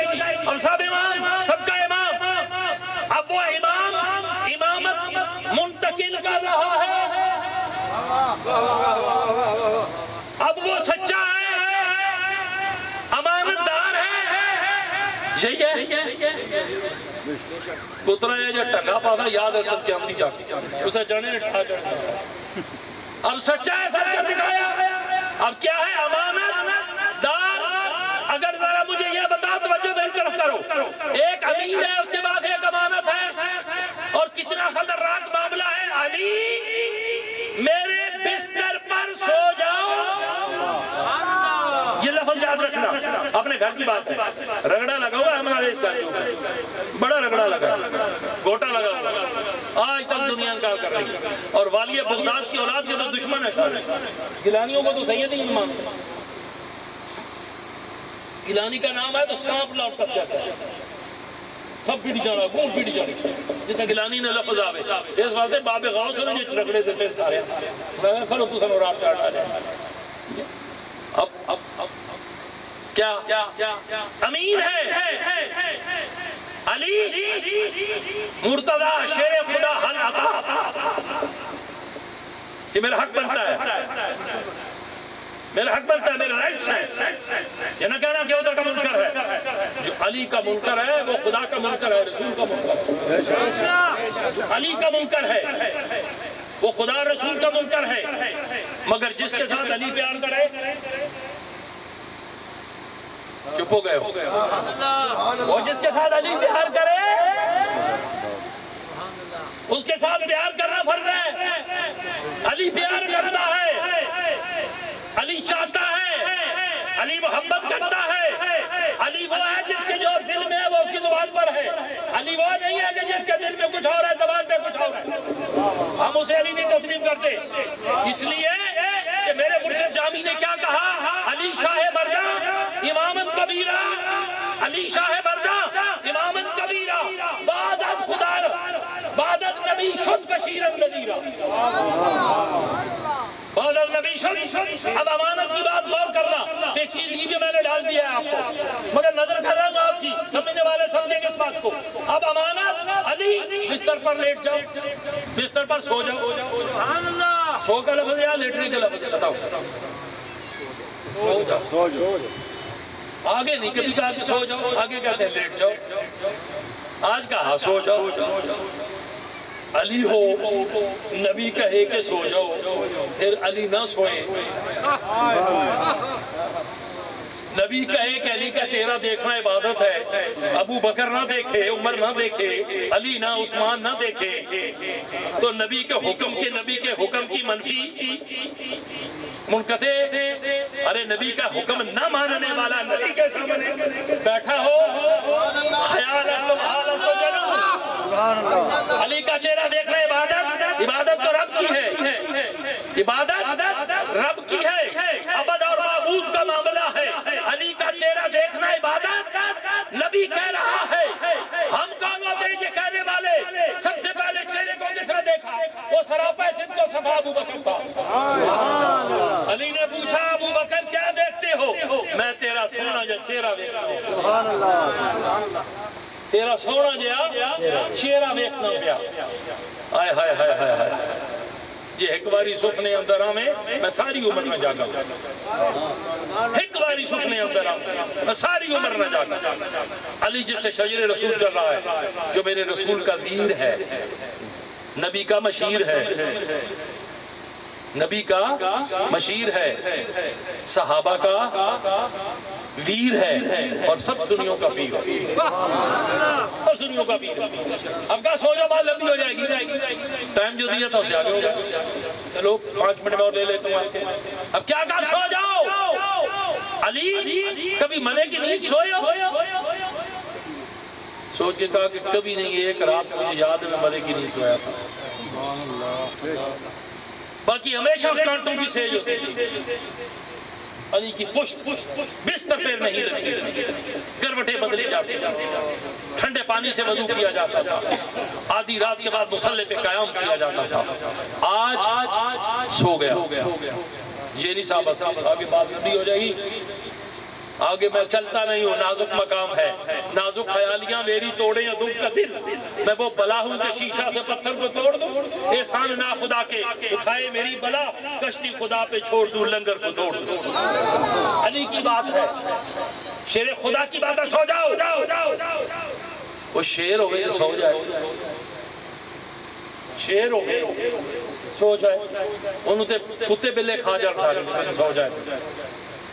اب سب امام سب کا امام اب وہ امام امامت منتقل کر رہا ہے اب وہ سچا ہے امانت دار ہے یہی ہے پترا ہے جو ٹکا پاتا یاد رکھ سب قیامتی جاتی اسے جانے نے ٹھا چڑھتا اب سچا ہے سچ کر دکھایا اب کیا ہے امانت دار اگر ذرا مجھے یہ بتا توجہ میری طرف کرو ایک امین ہے اس کے بعد ایک امانت ہے اور کتنا خطرناک معاملہ ہے علی میرے بستر پر سو جاؤ یہ لفظ یاد رکھنا اپنے گھر کی بات ہے رگڑا لگا ہوا ہے ہمارے اس گھر بڑا رگڑا لگا گوٹا لگا آج تک دنیا انکار کر رہی ہے اور والی بغداد کی اولاد کے تو دشمن ہے سارے گیلانیوں کو تو سید ہی نہیں مانتے گیلانی کا نام ہے تو سانپ لوٹ تک جاتا ہے سب پیڑی جا رہا کون پیڑی جا رہی جتنا گیلانی نے لفظ آوے اس واسطے باب غوث نے جو رگڑے دیتے سارے میں کھلو تو سنو رات چاڑ ڈالے اب کیا امین ہے علی مرتضی شیر خدا حل عطا یہ میرا حق بنتا ہے میرا حق بنتا ہے میرے رائٹس ہیں یہ نہ کہنا کہ ادھر کا منکر ہے جو علی کا منکر ہے وہ خدا کا منکر ہے رسول کا منکر ہے علی کا منکر ہے وہ خدا رسول کا منکر ہے مگر جس کے ساتھ علی پیار کرے چپ ہو گئے وہ جس کے ساتھ علی پیار کرے اس کے ساتھ پیار کرنا فرض ہے علی پیار کرتا ہے علی چاہتا ہے علی محبت کرتا ہے علی وہ ہے جس کے جو دل میں ہے وہ اس کی زبان پر ہے علی وہ نہیں ہے کہ جس کے دل میں کچھ اور ہے زبان پہ کچھ اور ہے ہم اسے علی نہیں تسلیم کرتے اس لیے کہ میرے مرشد جامی نے کیا کہا علی شاہ مردہ امامن کبیرہ علی شاہ مردہ امامن کبیرہ بعد از خدا بعد از نبی شد بشیرن نذیرہ بعد از نبی شد اب امانت کی بات غور کرنا پیچیدگی بھی میں نے ڈال دیا ہے آپ کو مگر نظر کر رہا ہوں آپ کی سمجھنے والے سمجھیں گے اس بات کو اب امانت علی بستر پر لیٹ جاؤ بستر پر سو جاؤ سو کا لفظ یا لیٹنے کا لفظ بتاؤ سو جاؤ آگے نہیں کبھی کہا کہ سو جاؤ آگے کہتے ہیں لیٹ جاؤ آج کہا سو جاؤ علی ہو نبی کہے کہ سو جاؤ پھر علی نہ سوئے نبی کہے کہ علی کا چہرہ دیکھنا عبادت ہے ابو بکر نہ دیکھے عمر نہ دیکھے علی نہ عثمان نہ دیکھے تو نبی کے حکم کی منفی منقطع ارے نبی کا حکم نہ ماننے والا نبی کے سامنے بیٹھا ہو خیال علی کا چہرہ دیکھنا عبادت تو رب کی ہے عبادت رب کی ہے ابد اور معبود کا معاملہ ہے علی کا چہرہ دیکھنا عبادت نبی کہہ رہا ہے ہم کون ہوتے ہیں یہ کہنے والے سب سے پہلے چہرے کو کس نے دیکھا وہ سراپا سندھ کو صفا ابو بکر تھا. علی نے پوچھا ابو بکر کیا دیکھتے ہو؟ میں تیرا سونا جو چہرہ دیکھتا ہوں. تیرا سونا جا چہرہ دیکھنا پیا. ہائے ہائے ہائے ہائے ہائے جی ایک باری سپنے اندر میں ساری عمر نہ جاگا. ایک باری سپنے اندر میں ساری عمر نہ جاگا. علی جس سے شجر رسول چل رہا ہے، جو میرے رسول کا ویر ہے، نبی کا مشیر ہے، نبی کا مشیر ہے، صحابہ کا ویر ہے، اور سب سنیوں کا پیر ہے. سب سنیوں کا پیر ہے. اب کہا سو جاؤ، بات لمبی ہو جائے گی. ٹائم جو دیا تھا اسے آگے ہو جائے. چلو 5 منٹ میں اور لے لیتا ہوں. اب کیا کہا سو جاؤ. علی کبھی منے کی نیند سوئے ہو؟ سوچ کے کہا کہ کبھی نہیں. ایک رات مجھے یاد ہے میں منے کی نیند سویا تھا. باقی ہمیشہ کانٹوں کی سیج ہوتی تھی. علی کی پشت بستر پہ نہیں لگتی تھی. کروٹیں بدلی جاتی تھی. ٹھنڈے پانی سے وضو کیا جاتا تھا. آدھی رات کے بعد مصلے پہ قیام کیا جاتا تھا. آج سو گیا. یہ نہیں صاحب آگے بات لمبی ہو جائے گی. آگے میں چلتا نہیں ہوں. نازک مقام ہے. نازک خیالیاں میری توڑیں یا دکھ کا دل. میں وہ بلا ہوں کہ شیشہ سے پتھر کو توڑ دوں. احسان نا خدا کے اٹھائے میری بلا. کشتی خدا پہ چھوڑ دوں لنگر کو توڑ دوں. علی کی بات ہے. شیر خدا کی بات ہے. سو جاؤ. وہ شیر ہو گئے سو جائے. شیر ہو گئے سو جائے. انہوں تے کتے بلے کھا جا سارے سو جائے.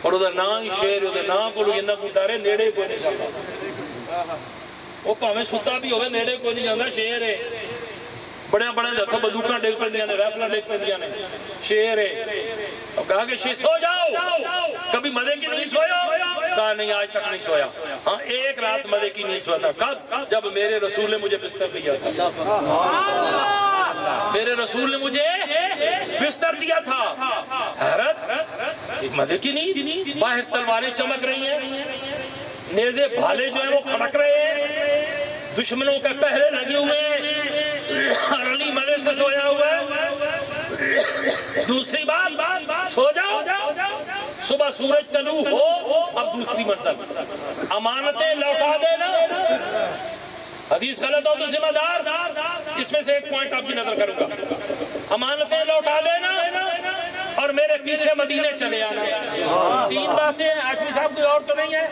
اور ادھر نہ ہی شیر ادھر نہ کو لوگ انہاں کو ڈارے نیڑے کوئی نہیں جاتا. وہ پاہمیں ستا بھی ہوئے نیڑے کوئی نہیں جانا. شیر ہے. بڑے بڑے ہتھوں بندوقاں ڈیگ پندیاں نے، رائفلاں ڈیگ پندیاں نے. شیر ہے. اب کہا کہ شیر سو جاؤ. کبھی مدے کی نہیں سویا؟ کہا نہیں آج تک نہیں سویا. ہاں ایک رات مدے کی نہیں سویا تھا. کب؟ جب میرے رسول نے مجھے بستر دیا تھا. میرے رسول نے مجھے بستر دیا تھا. حیرت مدے کی نہیں. باہر تلواریں چمک رہی ہیں، نیزے بھالے جو ہیں وہ کھڑک رہے ہیں، دشمنوں کے پہرے لگے ہوئے ہیں، اور علی مدے سے سویا ہوا ہے. دوسری بات سو جاؤ. صبح سورج طلوع ہو. اب دوسری منزل امانتیں لوٹا دینا. حدیث غلط ہو تو ذمہ دار. اس میں سے ایک پوائنٹ آپ کی نظر کروں گا. امانتیں لوٹا دینا اور میرے پیچھے مدینے چلے آنا. 3 باتیں ہیں. ہاشمی صاحب کوئی اور تو نہیں ہے؟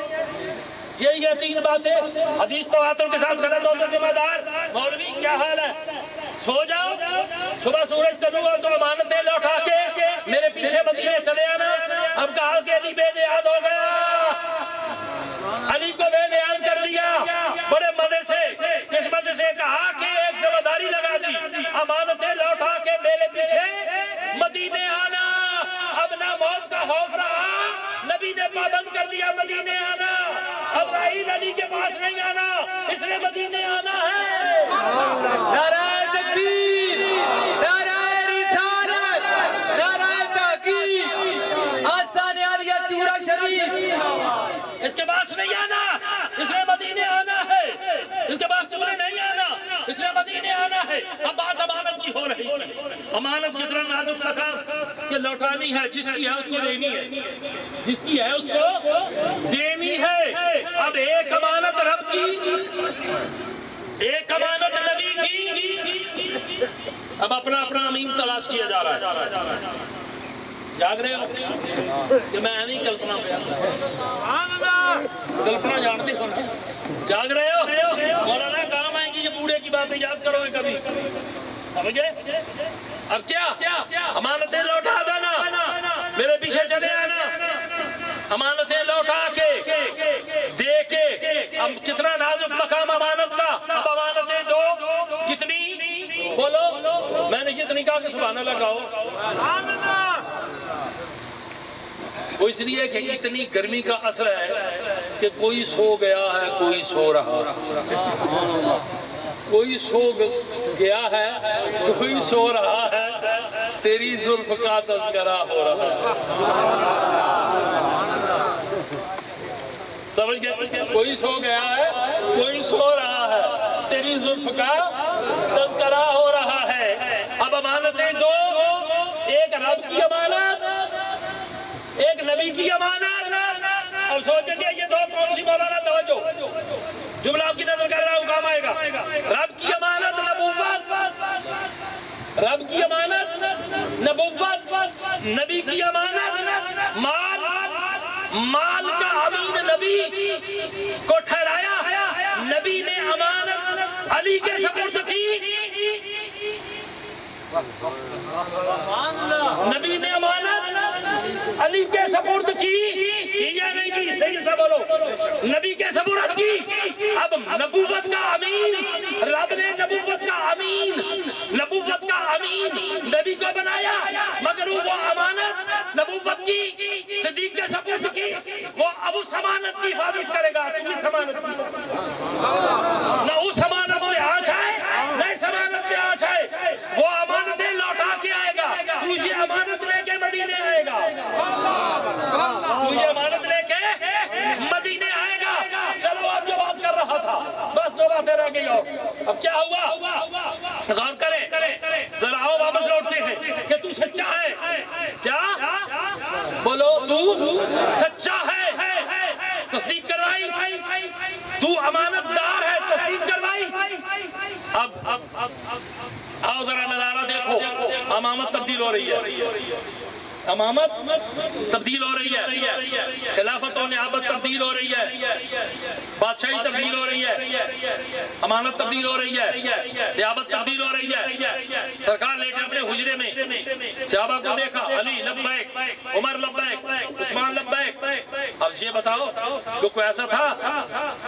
یہی ہے 3 باتیں. حدیث تواتر کے ساتھ غلط ہو تو ذمہ دار. مولوی کیا حال ہے؟ سو جاؤ. صبح سورج طلوع ہو تو امانتیں لوٹا کے میرے پیچھے مدینے چلے آنا. اب کہا کہ علی بے نیاز ہو گیا. علی کو بے نیاز کر دیا. بڑے مزے سے قسمت سے کہا کہ ایک ذمہ داری لگا دی. امانتیں لوٹا کے میرے پیچھے مدینے آنا. اب نہ موت کا خوف رہا. نبی نے پابند کر دیا مدینے آنا. اب راہیل علی کے پاس نہیں آنا، اس نے مدینے آنا ہے. نعرہ تکبیر، نعرہ رسالت، نعرہ تحقیق، آستان عالیہ چورا شریف. اس کے پاس نہیں آنا، اس نے مدینے آنا ہے. اس کے پاس تم نے نہیں آنا، اس نے مدینے آنا ہے. اب بات امانت کی ہو رہی ہے. امانت کتنا نازک مقام کہ لوٹانی ہے. جس کی ہے اس کو دینی ہے. جس کی ہے اس کو دینی ہے. اب ایک امانت رب کی، ایک امانت نبی کی. اب اپنا اپنا امین تلاش کیا جا رہا ہے. جاگ رہے ہو کہ میں نہیں کلپنا پہ کلپنا جانتے ہو؟ جاگ رہے ہو؟ مولانا کام آئیں گی یہ بوڑھے کی باتیں یاد کرو گے کبھی. سمجھے؟ اب کیا امانتیں لوٹا دینا، میرے پیچھے چلے آنا. امانتیں لوٹا کے دے کے. اب کتنا نازک مقام امانت کا. اب امانتیں دو. کتنی؟ بولو. میں نے جتنی کہا کہ سبحان اللہ کہو. وہ اس لیے کہ اتنی گرمی کا اثر ہے کہ کوئی سو گیا ہے، کوئی سو رہا ہے. کوئی سو گیا ہے، کوئی سو رہا ہے. تیری زلف کا تذکرہ ہو رہا ہے. سمجھ گئے؟ کوئی سو گیا ہے، کوئی سو رہا ہے. تیری زلف کا تذکرہ ہو رہا ہے. اب امانتیں دو کی امانت، ایک نبی کی امانت. اور سوچیں گے یہ دو کون سی مولانا؟ توجہ، جملہ آپ کی نظر کر رہا ہوں، کام آئے گا. رب کی امانت نبوت، رب کی امانت نبوت، نبی کی امانت مال، مال کا امین نبی کو ٹھہرایا. نبی نے امانت علی کے سپرد کی، نبی نے امانت علی کے سپرد کی یا نہیں کی؟ صحیح سے بولو. نبی کے سپرد کی. اب نبوت کا امین، رب نے نبوت کا امین، نبوت کا امین نبی کو بنایا، مگر وہ امانت نبوت کی صدیق کے سپرد کی. وہ اب اس امانت کی حفاظت کرے گا. اس امانت کی نہ اس امانت میں آ جائے نہ اس امانت میں آ جائے، وہ امانتیں لوٹا کے آئے گا. تو یہ امانت لے کے مدینے آئے گا، تو یہ امانت لے کے مدینے آئے گا. چلو اب جو بات کر رہا تھا بس دو باتیں رہ گئی. اب کیا ہوا؟ غور کریں ذرا، آؤ واپس لوٹتے ہیں کہ تو سچا ہے. کیا بولو؟ تو سچا ہے، تصدیق کروائی. تو امانت دار ہے، تصدیق کروائی. اب آؤ ذرا نظارہ دیکھو. امامت تبدیل ہو رہی ہے، امامت تبدیل ہو رہی ہے، خلافت و نیابت تبدیل ہو رہی ہے، بادشاہی تبدیل ہو رہی ہے، امانت تبدیل ہو رہی ہے، نیابت تبدیل ہو رہی ہے. سرکار لے کے اپنے حجرے میں صحابہ کو دیکھا، علی لبیک، عمر لبیک، عثمان لبیک. اب یہ بتاؤ کہ کوئی ایسا تھا،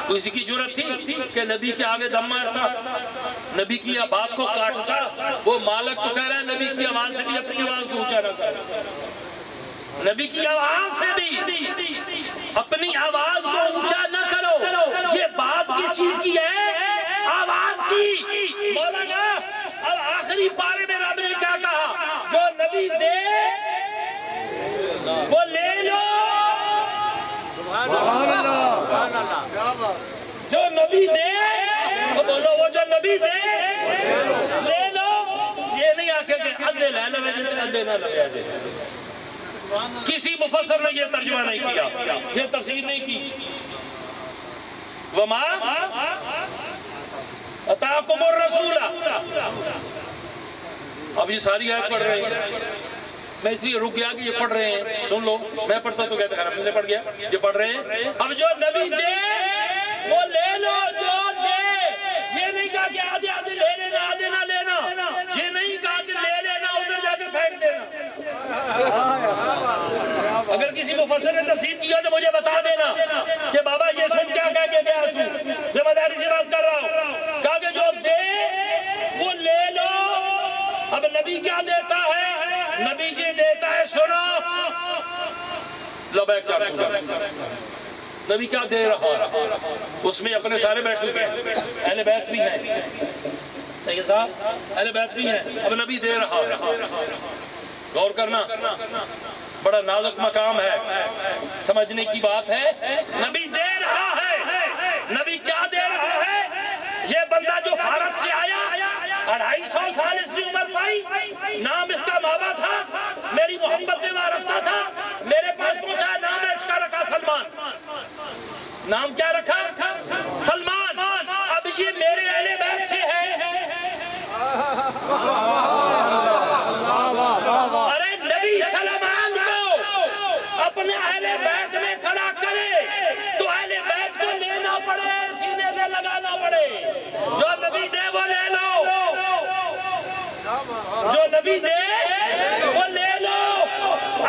کسی کی جرت تھی کہ نبی کے آگے دم مارتا، نبی کی بات کو کاٹتا؟ وہ مالک تو کہہ رہا ہے نبی کی آواز سے بھی اپنی آواز کو اونچا نہ کرے، نبی کی آواز سے بھی اپنی آواز کو اونچا نہ کرو. یہ بات کس چیز کی ہے؟ آواز کی. مولانا اب آخری پارے میں رب نے کیا کہا؟ جو نبی دے وہ لے لو، جو نبی دے وہ بولو، وہ جو نبی دے لے لو. یہ نہیں آکے کہ ادھے لے لو ادھے نہ لو. کسی مفسر نے یہ ترجمہ نہیں کیا، یہ تفسیر نہیں کی. وما اتاکم الرسول. اب یہ ساری آیت پڑھ رہے ہیں، میں اس لیے رک گیا کہ یہ پڑھ رہے ہیں، سن لو. میں پڑھتا تو کہتے ہیں، مجھے پڑھ گیا، یہ پڑھ رہے ہیں. اب جو نبی دے وہ لے لو، جو دے. یہ نہیں کہا کہ آدھے آدھے لے لینا، آدھے نہ لینا. یہ نہیں کہا کہ لے لینا ادھر جا کے پھینک دینا. اگر کسی مفسر نے تفسیر کیا تو مجھے بتا دینا کہ بابا یہ سن کیا کہہ کے گیا تو. ذمہ داری سے بات کر رہا ہوں. کہا کہ جو دے وہ لے لو. اب نبی کیا دیتا ہے؟ نبی جی دیتا ہے، سنو لبیک چار سنو. نبی کیا دے رہا ہے؟ اس میں اپنے سارے بیٹھ ہوئے ہیں، اہل بیت بھی ہیں. صحیح صاحب، اہل بیت بھی ہیں. اب نبی دے رہا ہے. غور کرنا، بڑا نازک مقام ہے، سمجھنے کی بات ہے. نبی دے رہا ہے. نبی کیا دے رہا ہے؟ یہ بندہ جو فارس سے آیا، 250 سال اس نے عمر پائی، نام اس کا بابا تھا، میری محبت میں وارفتہ تھا، میرے پاس پہنچا، نام ہے اس کا رکھا سلمان. نام کیا رکھا؟ سلمان. اب یہ میرے اہل بیت سے ہے. ارے نبی سلمان کو اپنے اہل بیت میں کھڑا کرے تو اہل بیت کو لینا پڑے، سینے سے لگانا پڑے. جو نبی دے وہ لے لو، جو نبی دے وہ لے لو.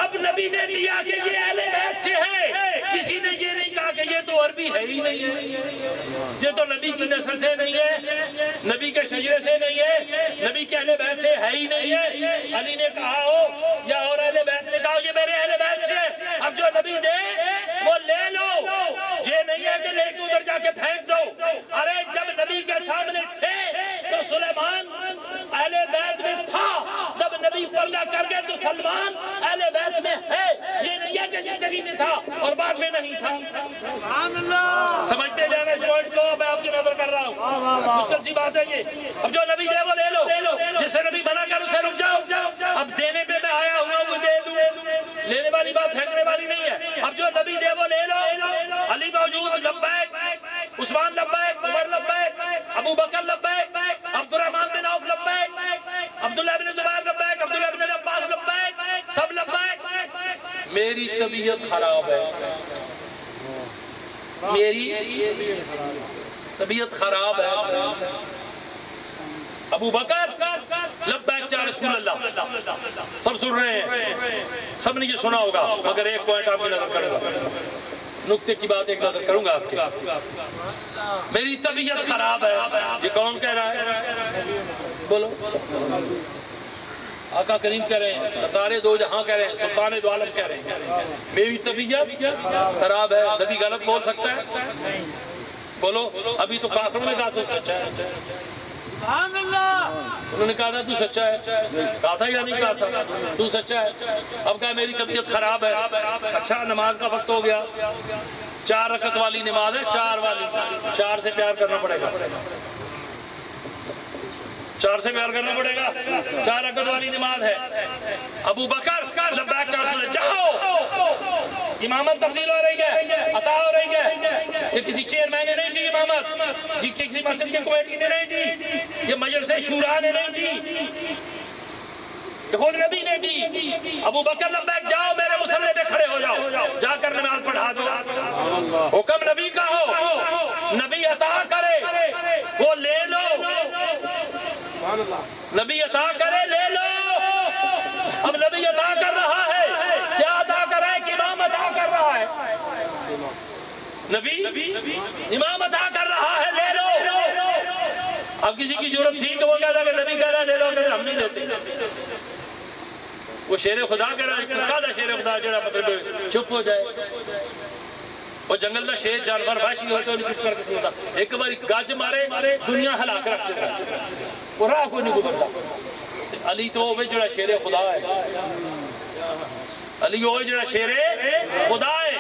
اب نبی نے دیا کہ یہ اہل بیت سے ہے. کسی نے یہ نہیں کہا کہ یہ تو عربی ہے ہی نہیں ہے، یہ تو نبی کی نسل سے نہیں ہے، نبی کے شجرے سے نہیں ہے، نبی کے اہل بیت سے ہے ہی نہیں ہے. علی نے کہا ہو یا اور اہل بیت نے کہا یہ میرے اہل بیت سے ہے. اب جو نبی دے وہ لے لو. یہ نہیں ہے کہ لے کے ادھر جا کے پھینک دو. ارے جب نبی کے سامنے تھے تو سلیمان اہل بیت میں تھا، جب نبی پردہ کر گئے تو سلمان اہل بیت میں ہے. یہ نہیں ہے کہ زندگی میں تھا اور بعد میں نہیں تھا. سمجھتے جانا اس پوائنٹ کو، میں آپ کی نظر کر رہا ہوں. مشکل سی بات ہے یہ. اب جو نبی دے وہ لے لو، جسے نبی بنا کر اسے رک جاؤ. اب دینے پہ میں آیا ہوا وہ دے والی بات پھینکنے والی نہیں ہے. اب جو نبی دے وہ لے لو. علی موجود لبیک, عثمان لبیک, عمر لبیک, ابو بکر لبیک, عبد الرحمن بن عوف لبیک, عبداللہ بن زبیر لبیک, عبداللہ بن عباس لبیک, سب لبیک. میری طبیعت خراب ہے, میری طبیعت خراب ہے. ابو بکر لبیک یا رسول اللہ, سب سن رہے ہیں, سب نے یہ سنا ہوگا, مگر ایک پوائنٹ آپ کی نظر کروں گا, نکتے کی بات ایک نظر کروں گا آپ کی. میری طبیعت خراب ہے, یہ کون کہہ رہا ہے؟ بولو. آقا کریم کہہ رہے ہیں, ستارے دو جہاں کہہ رہے ہیں, سلطان دو عالم کہہ رہے ہیں میری طبیعت خراب ہے. نبی غلط بول سکتا ہے؟ بولو. ابھی تو کافروں نے کہا تو سچا ہے, سبحان اللہ. انہوں نے کہا تھا تو سچا ہے, کہا تھا یا نہیں کہا تھا تو سچا ہے. اب کہا میری طبیعت خراب ہے. اچھا نماز کا وقت ہو گیا, 4 رکعت والی نماز ہے, 4 والی, 4 سے پیار کرنا پڑے گا, 4 سے پیار کرنا پڑے گا. 4 رکعت والی نماز ہے. ابو بکر لبیک 4 سے جاؤ, امامت تبدیل ہو رہی ہے, عطا ہو رہی ہے. یہ کسی چیئرمین نے نہیں دی امامت, یہ کسی مسجد کی کمیٹی نے نہیں دی, یہ مجلس شورا نے نہیں دی, یہ خود نبی نے دی. ابو بکر لبیک جاؤ, میرے مصلی پہ کھڑے ہو جاؤ, جا کر نماز پڑھا دو. حکم نبی کا ہو, نبی عطا کرے وہ لے لو, نبی عطا کرے لے لو. اب نبی عطا کر رہا ہے, کیا عطا کر رہا ہے؟ کہ امام عطا کر رہا ہے. نبی امام عطا کر رہا ہے, لے لو. اب کسی کی ضرورت تھی کہ وہ کہتا کہ نبی کہہ رہا ہے لے لو, کہ ہم نہیں لیتے. وہ شیر خدا کہہ رہا ہے, کہا تھا شیر خدا جڑا مطلب چپ ہو جائے. وہ جنگل دا شیر جانور وحشی ہوئے تو انہیں چپ کر کے سنتا, ایک بار گاج مارے دنیا ہلا کے رکھ دیتا, وہ راہ کوئی نہیں گزرتا. علی تو وہ جڑا شیر خدا ہے, علی وہ جڑا شیر خدا ہے.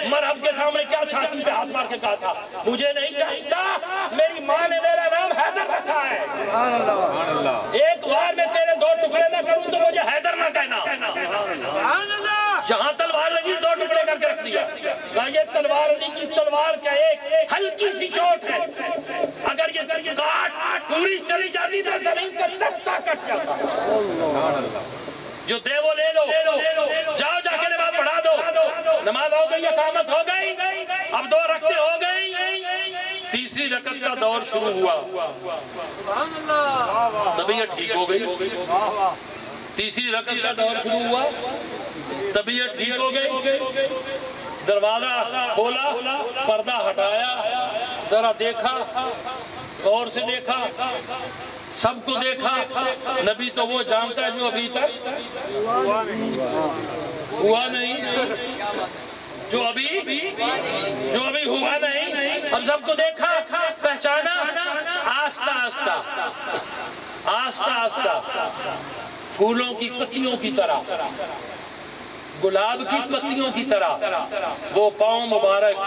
مرحب کے سامنے کیا چھاتی پہ ہاتھ مار کے کہا تھا, مجھے نہیں چاہتا, میری ماں نے میرا نام حیدر رکھا ہے, ایک بار میں تیرے 2 ٹکڑے نہ کروں تو مجھے حیدر نہ کہنا. جہاں تلوار لگی 2 ٹکڑے کر کے رکھ دیا. کہا یہ تلوار علی کی تلوار کا ایک ہلکی سی چوٹ ہے, اگر یہ کاٹ پوری چلی جاتی تو زمین کا تختہ کٹ جاتا. جو دے وہ لے لو, جاؤ جا کے نماز پڑھا دو. نماز ہو گئی, اقامت ہو گئی, اب 2 رکعتیں ہو گئی. تیسری رکعت کا دور شروع ہوا, طبیعت ٹھیک ہو گئی. تیسری رکعت کا دور شروع ہوا, طبیعت ٹھیک ہو گئی. دروازہ کھولا, پردہ ہٹایا, ذرا دیکھا, غور سے دیکھا, سب کو دیکھا. نبی تو وہ جانتا ہے جو ابھی تک ہوا نہیں, جو ابھی ہوا نہیں. ہم سب کو دیکھا, پہچانا, آہستہ آہستہ پھولوں کی پتیوں کی طرح, گلاب کی پتیوں کی طرح وہ پاؤں مبارک.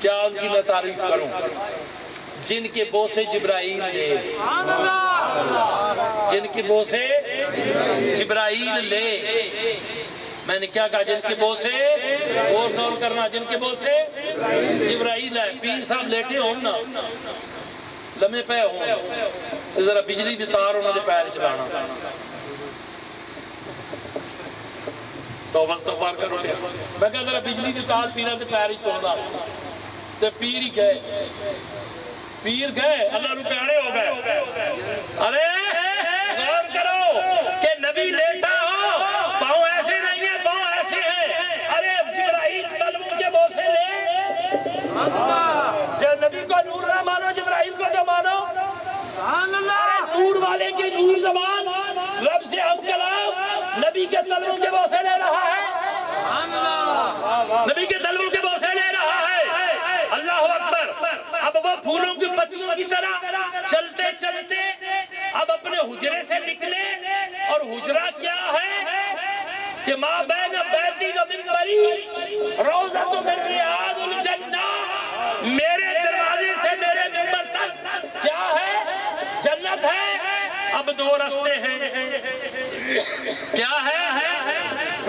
کیا ان کی میں تعریف کروں, جن کے بوسے جبرائیل لے, جن کے بوسے جبرائیل لے. میں نے کیا کہا, جن کے بوسے, اور نور کرنا, جن کے بوسے جبرائیل ہے. پیر صاحب لیٹے ہوں نا, لمحے پہ ہوں, ذرا بجلی دی تار انہوں نے پیر چلانا, تو بس تو پار کر اٹھے. میں کہا ذرا بجلی دی تار پیرا دے پیر ہی توڑنا, تو پیر ہی گئے, پیر گئے, اللہ رو پیارے ہو گئے. ارے غور کرو کہ نبی لیٹا ہو, پاؤں ایسے نہیں ہیں, پاؤں ایسے ہیں. ارے جبرائیل تلووں کے بوسے لے, جو نبی کو نور نہ مانو, جبرائیل کو جو مانو. ارے نور والے کی نور زبان, رب سے ہم کلام, نبی کے تلووں کے بوسے لے رہا ہے, نبی کے تلووں کے بوسے لے رہا ہے. اللہ اکبر. اب وہ پھولوں کی پتیوں کی طرح چلتے چلتے اب اپنے حجرے سے نکلے, اور حجرہ کیا ہے کہ ماں بین بیتی و منبری روضۃ من ریاض الجنہ, میرے دروازے سے میرے منبر تک کیا ہے, جنت ہے. اب 2 راستے ہیں, کیا ہے,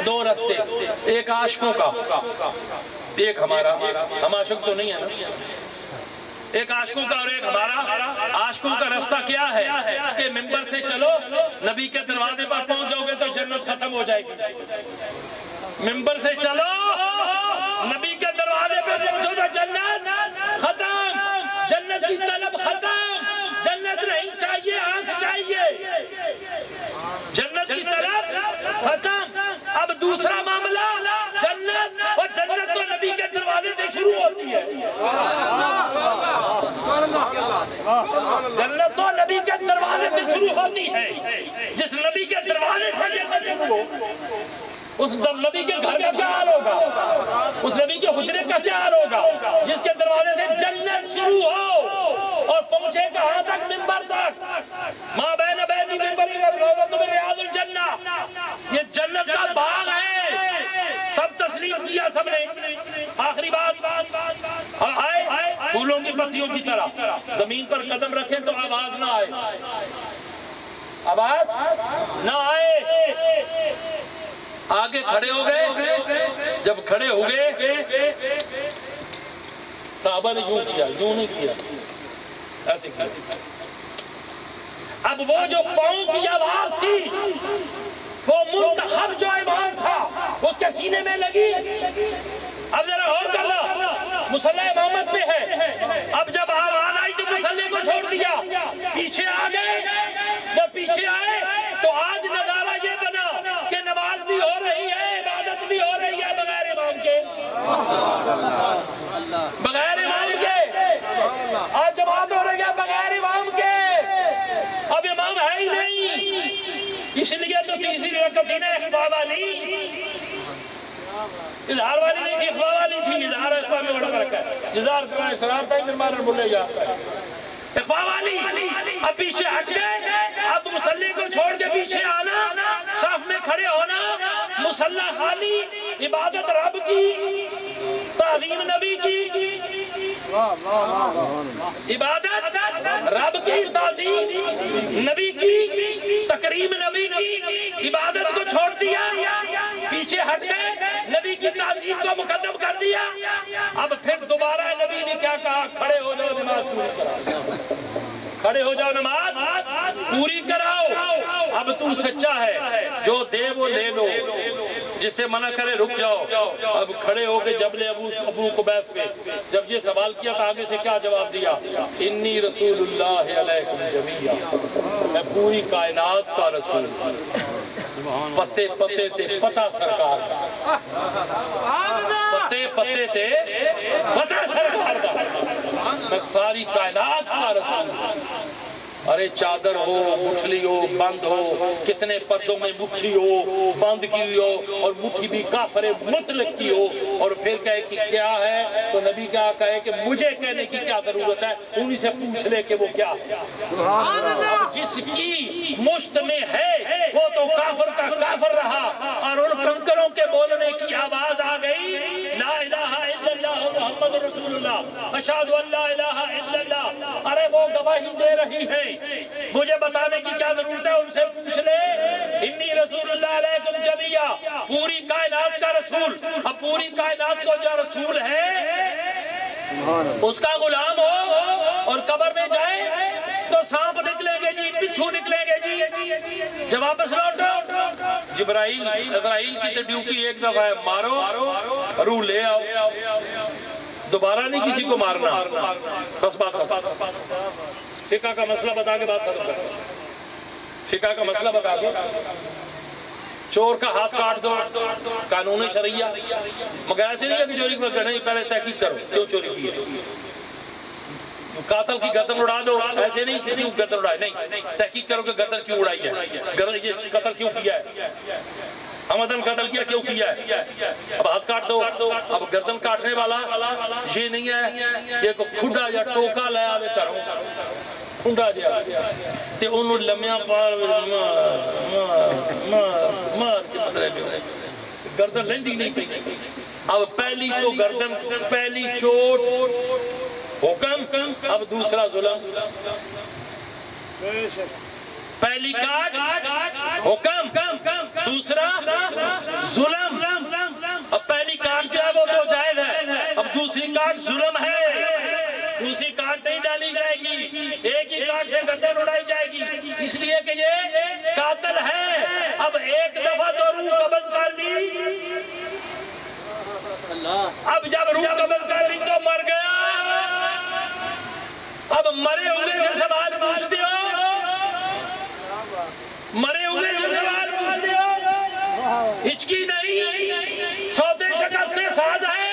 دو رستے، ایک عاشقوں کا، ایک ہمارا، ہم عاشق تو نہیں ہے نا، ایک عاشقوں کا اور ایک ہمارا۔ عاشقوں کا رستہ کیا ہے کہ منبر سے چلو، نبی کے دروازے پر پہنچ جاؤ گے تو جنت ختم ہو جائے گی۔ منبر سے چلو، نبی کے دروازے پر پہنچو تو جنت ختم، جنت کی طلب ختم، جنت نہیں چاہیے، آنکھ چاہیے، جنت کی طلب ختم۔ اب دوسرا معاملہ جنت، اور جنت تو نبی کے دروازے سے شروع ہوتی ہے، جنت تو نبی کے دروازے سے شروع ہوتی ہے۔ جس نبی کے دروازے سے جنت شروع ہو، اس نبی کے گھر کا کیا حال ہوگا، اس نبی کے حجرے کا کیا حال ہوگا جس کے دروازے سے جنت شروع ہو اور پہنچے کہاں تک؟ منبر تک۔ ماں بین بیتی منبری و روضۃ من ریاض الجنہ، یہ جنت کا باغ ہے۔ سب تسلیم کیا سب نے۔ آخری بات، آئے پھولوں کی پتیوں کی طرح زمین پر قدم رکھیں تو آواز نہ آئے، آواز نہ آئے۔ آگے کھڑے ہو گئے، جب کھڑے ہو گئے صحابہ نے یوں کیا، یوں نہیں کیا، ایسے کیا۔ اب وہ جو پاؤں کی آواز تھی، وہ منتخب جو امام تھا اس کے سینے میں لگی۔ اب ذرا اور کرنا، مصلی امامت پہ ہے۔ اب جب آواز آئی تو مصلی کو چھوڑ دیا، پیچھے آ گئے۔ جب پیچھے آئے تو آج نظارہ یہ بنا کہ نماز بھی ہو رہی ہے، عبادت بھی ہو رہی ہے بغیر امام کے، بغیر امام کے۔ آج جماعت ہو رہی ہے بغیر امام کے، اب امام ہے ہی نہیں، اس لیے تو تیسری رکعت تھی نا اخفاء والی، اظہار والی نہیں تھی، اخفاء والی تھی۔ اظہار اخفاء میں بڑا فرق ہے، اظہار کرنا اسرار تھا، پھر مارن بولے جاتا ہے، اخفاء والی۔ اب پیچھے ہٹ گئے، اب مصلی کو چھوڑ کے پیچھے آنا، صف میں کھڑے ہونا، مصلی خالی، عبادت رب کی، تعظیم نبی کی، عبادت رب کی، تعظیم نبی کی، تکریم نبی کی، عبادت کو چھوڑ دیا، پیچھے ہٹ گئے، نبی کی تعظیم کو مقدم کر دیا۔ اب پھر دوبارہ نبی نے کیا کہا؟ کھڑے ہو جاؤ، نماز پوری کراؤ، کھڑے ہو جاؤ، نماز پوری کراؤ۔ اب تو سچا ہے، جو دے وہ لے لو، جس سے منع کرے رک جاؤ۔ اب کھڑے ہو کے جبل ابو قبیس پہ جب یہ سوال کیا تو آگے سے کیا جواب دیا؟ انی رسول اللہ علیکم جمیعا، میں پوری کائنات کا رسول، پتے پتے تے پتہ سرکار کا، پتے پتے تے پتہ سرکار کا، میں ساری کائنات کا رسول ہوں۔ ارے چادر ہو، مٹھلی ہو، بند ہو، کتنے پردوں میں مٹھی ہو، بند کی ہوئی ہو، اور مٹھی بھی کافر مطلق کی ہو، اور پھر کہے کہ کیا ہے تو نبی کیا کہے کہ مجھے کہنے کی کیا ضرورت ہے، انہی سے پوچھ لے کہ وہ کیا ہے۔ اب جس کی مشت میں ہے وہ تو کافر کا کافر رہا، اور ان کنکروں کے بولنے کی آواز آ گئی، لا الہ الا اللہ محمد رسول اللہ، اشہد ان لا الہ الا اللہ۔ ارے وہ گواہی دے رہی ہے، مجھے بتانے کی کیا ضرورت ہے، ان سے پوچھ لے۔ انی رسول اللہ علیکم جمیعا، پوری کائنات کا رسول۔ اب پوری کائنات کو جو رسول ہے اس کا غلام ہو اور قبر میں جائے تو سانپ نکلیں گے جی، بچھو نکلیں گے جی، جب واپس لوٹو جبرائیل اسرائیل کی تو ڈیوٹی ایک دفعہ ہے، مارو روح لے آؤ، دوبارہ نہیں کسی کو مارنا، بس بات ختم۔ فقہ کا مسئلہ بتا کے بات ختم کرو، فقہ کا مسئلہ بتا دو، چور کا ہاتھ کاٹ دو، قانون شرعیہ، مگر ایسے نہیں ہے کہ چوری پر نہیں، پہلے تحقیق کرو کیوں چوری کی ہے۔ قاتل کی گردن اڑا دو، ایسے نہیں کسی گردن اڑائے، نہیں، تحقیق کرو کہ گردن کیوں اڑائی ہے، یہ قتل کیوں کیا ہے، ہمدن قتل کیوں کیا ہے۔ اب ہاتھ کاٹ دو، اب گردن کاٹنے والا یہ نہیں ہے یہ کو کھڈا یا ٹوکا لیا آوے کرو، کھڈا دیا تے انہوں لمیاں پار مار کے مطلب ہے گردن لیندی نہیں پئی۔ اب پہلی تو گردن، پہلی چوٹ حکم، اب دوسرا ظلم، پہلی کاٹ حکم، دوسرا ظلم، اب پہلی کاٹ جو ہے وہ تو جائز ہے، اب دوسری کاٹ ظلم ہے، دوسری کاٹ نہیں ڈالی جائے گی، ایک ہی کاٹ سے گردن اڑائی جائے گی، اس لیے کہ یہ قاتل ہے۔ اب ایک دفعہ تو روح قبض کر لی، اب جب روح قبض کر لی تو مر گیا، اب مرے ہوئے سے سوال پوچھتے ہو، مرے ہوئے سے سوال پوچھتے ہو، ہچکی نہیں، سوتے شکست ساز ہے،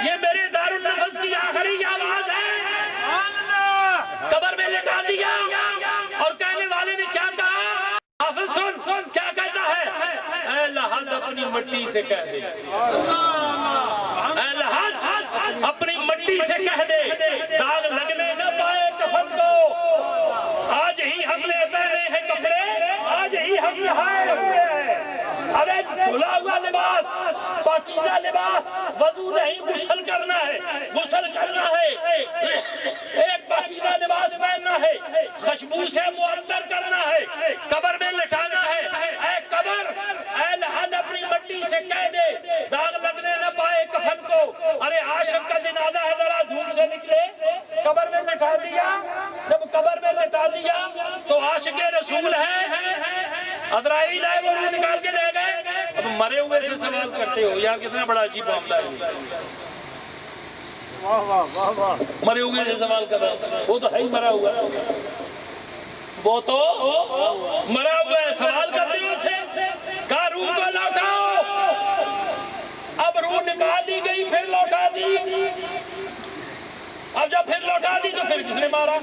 یہ میرے دارالنفس کی آخری آواز ہے۔ قبر میں لٹا دیا اور کہنے والے نے کیا کہا؟ حافظ سن کیا کہتا ہے؟ اے لحد اپنی مٹی سے کہہ دے، اے لحد اپنی مٹی سے کہہ دے، داغ لگنے نہ پائے کفن کو، آج ہی ہم نے پہنے ہیں کپڑے، آج ہی ہم نہائے ہوئے ہیں۔ ارے دھلا ہوا لباس، پاکیزہ لباس، وضو نہیں غسل کرنا ہے، غسل کرنا ہے، ایک پاکیزہ لباس پہننا ہے، خوشبو سے معطر کرنا ہے، قبر میں لٹانا ہے۔ اے قبر، اے لحد اپنی مٹی سے کہہ دے، داغ لگنے نہ پائے کفن کو۔ ارے عاشق کا جنازہ ہے، ذرا دھوپ سے نکلے، قبر میں لٹا دیا، جب قبر میں لٹا دیا تو عاشق رسول ہے، عزرائیل ہے، وہ روح نکال کے لے گئے۔ اب مرے ہوئے سے سوال کرتے ہو، یہاں کتنا بڑا عجیب معاملہ ہے، مرے ہوئے سے سوال کر رہا ہے، وہ تو ہے ہی مرا ہوا، وہ تو مرا ہوا ہے، سوال کرتے ہو سے کہا روح کو لوٹاؤ، اب روح نکال دی گئی، پھر لوٹا دی، اب جب پھر لوٹا دی تو پھر کس نے مارا؟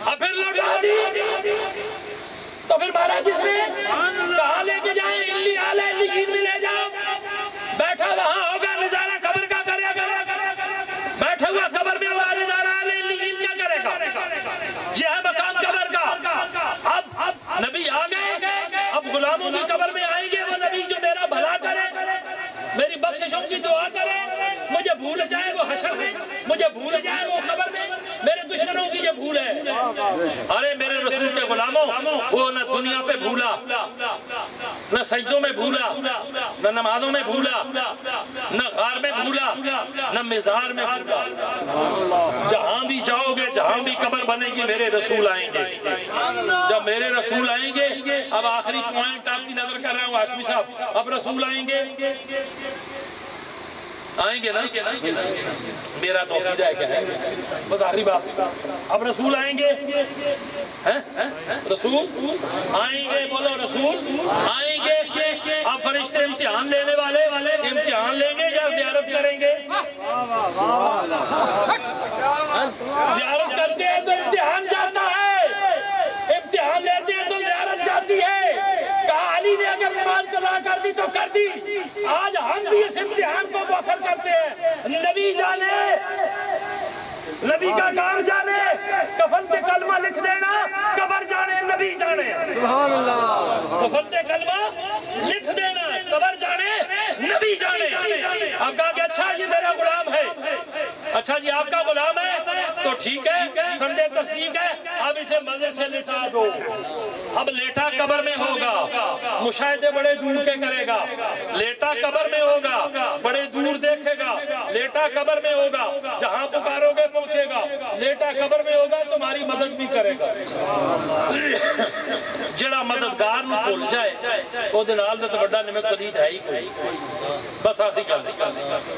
اب پھر لوٹا دی تو پھر مارا کس نے؟ کہاں لے کے جائیں؟ الی آلہ علیین میں لے جاؤ، بیٹھا وہاں ہوگا نظارہ قبر کا کرے گا، بیٹھا ہوا قبر میں ہوا نظارہ آلہ علیین کیا کرے گا؟ یہ ہے مقام قبر کا۔ اب نبی آ گئے، اب غلاموں کی قبر میں آئیں گے وہ نبی جو میرا بھلا کرے، میری بخششوں کی دعا کرے، مجھے بھول جائے وہ حشر میں، مجھے بھول جائے وہ قبر میں، میرے دشمنوں کی یہ بھول ہے۔ ارے میرے رسول کے غلاموں، وہ نہ دنیا پہ بھولا، نہ سجدوں میں بھولا، نہ نمازوں میں بھولا، نہ غار میں بھولا، نہ مزار میں بھولا۔ جہاں بھی جاؤ گے، جہاں بھی قبر بنے گی، میرے رسول آئیں گے۔ جب میرے رسول آئیں گے، اب آخری پوائنٹ آپ کی نظر کر رہا ہوں ہاشمی صاحب، اب رسول آئیں گے، آئیں گے نا، میرا تو عقیدہ ہے کہ ہے، بس آخری بات، اب رسول آئیں گے، رسول آئیں گے، بولو رسول آئیں گے، اب فرشتے امتحان لینے والے امتحان لیں گے یا زیارت کریں گے؟ زیارت کرتے ہیں تو امتحان جاتا ہے، امتحان لیتے ہیں تو زیارت جاتی ہے۔ کہا علی نے اگر نماز قضا کر دی تو کر دی، آج ہم بھی اس امتحان کو مؤخر کرتے ہیں۔ نبی جانے، نبی کا کام جانے، کفن پہ کلمہ لکھ دینا، قبر جانے، نبی جانے، سبحان اللہ، کفن پہ کلمہ لکھ دینا، قبر جانے، نبی جانے۔ اب کہا کہ اچھا یہ میرا غلام ہے، اچھا جی آپ کا غلام ہے تو ٹھیک ہے، سنڈے تصدیق ہے، اب اسے مزے سے لٹا دو۔ اب لیٹا قبر میں ہوگا، مشاہدے بڑے دور کے کرے گا، لیٹا قبر میں ہوگا، بڑے دور دیکھے گا، لیٹا قبر میں ہوگا، جہاں پکارو گے پہنچے گا، لیٹا قبر میں ہوگا، تمہاری مدد بھی کرے گا۔ جڑا مددگار نو بھول جائے او دے نال تے بڑا نعمت قدید ہے ہی کوئی۔ بس آخری گل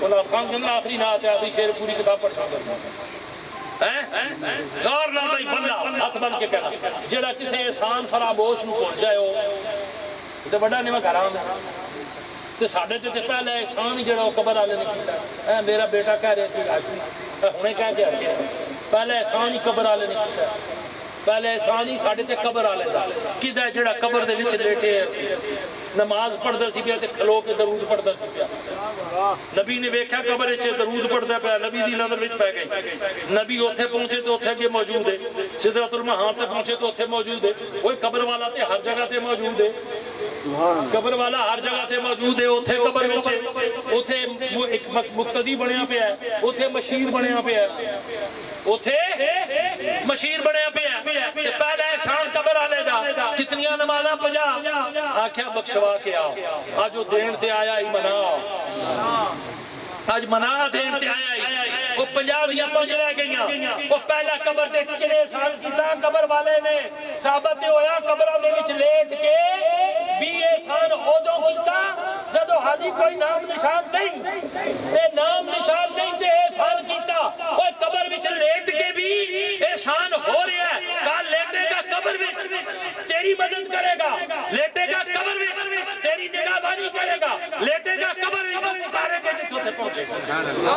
انہاں خان جن آخری نات ہے، آخری شعر پوری کتاب پڑھ سکتا غور نہ بھائی بندہ ہاتھ بن کے کہنا جڑا کسی احسان فراموش نو بھول جائے ہو تے بڑا نعمت حرام ہے۔ تے ساڈے تے پہلا احسان ہی جڑا قبر والے نے کیتا، میرا بیٹا کہہ رہا سی ہاشمی، ہنے کہہ کے ہٹیا، پہلا احسان ہی قبر والے نے کیتا، پہلے احسان ہی ساڈے تے قبر والے دا کیدا جڑا قبر دے وچ لیٹے نماز پڑھدا سی پیا تے کھلو کے درود پڑھدا سی پیا۔ نبی نے ویکھیا قبر وچ درود پڑھدا پیا، نبی دی نظر وچ پے گئی، نبی اوتھے پہنچے تے اوتھے اگے موجود ہے، سدرۃ المنتہا تے پہنچے تے اوتھے موجود ہے، اوے قبر والا تے ہر جگہ تے موجود ہے، قبر والا ہر جگہ تے موجود ہے، اوتھے قبر وچ اوتھے ایک مقتدی بنیا پیا ہے، اوتھے مشیر بنیا پیا ہے، اوتھے مشیر بنیا پیا ہے، تے پہلا احسان قبر والے دا کتنی دیا نمازہ پجا آکھیا بخشوا کے آؤ آج وہ دین تے آیا ہی منا آج منا دین تے آیا ہی وہ 50 دیا 5 رہ گئیاں وہ پہلا قبر تے کنے سال کیتا قبر والے نے ثابت تے ہویا قبروں دے وچ لیٹ کے بھی احسان عہدوں کیتا جدو حاجی کوئی نام نشان نہیں تے نام نشان نہیں تے احسان کیتا کوئی قبر وچ لیٹ کے بھی احسان ہو رہا ہے کہا لیٹے گا قبر میں تیری مدد کرے گا لیٹے گا قبر میں تیری نگہبانی کرے گا لیٹے گا قبر میں پکارے گا جتوں تے پہنچے گا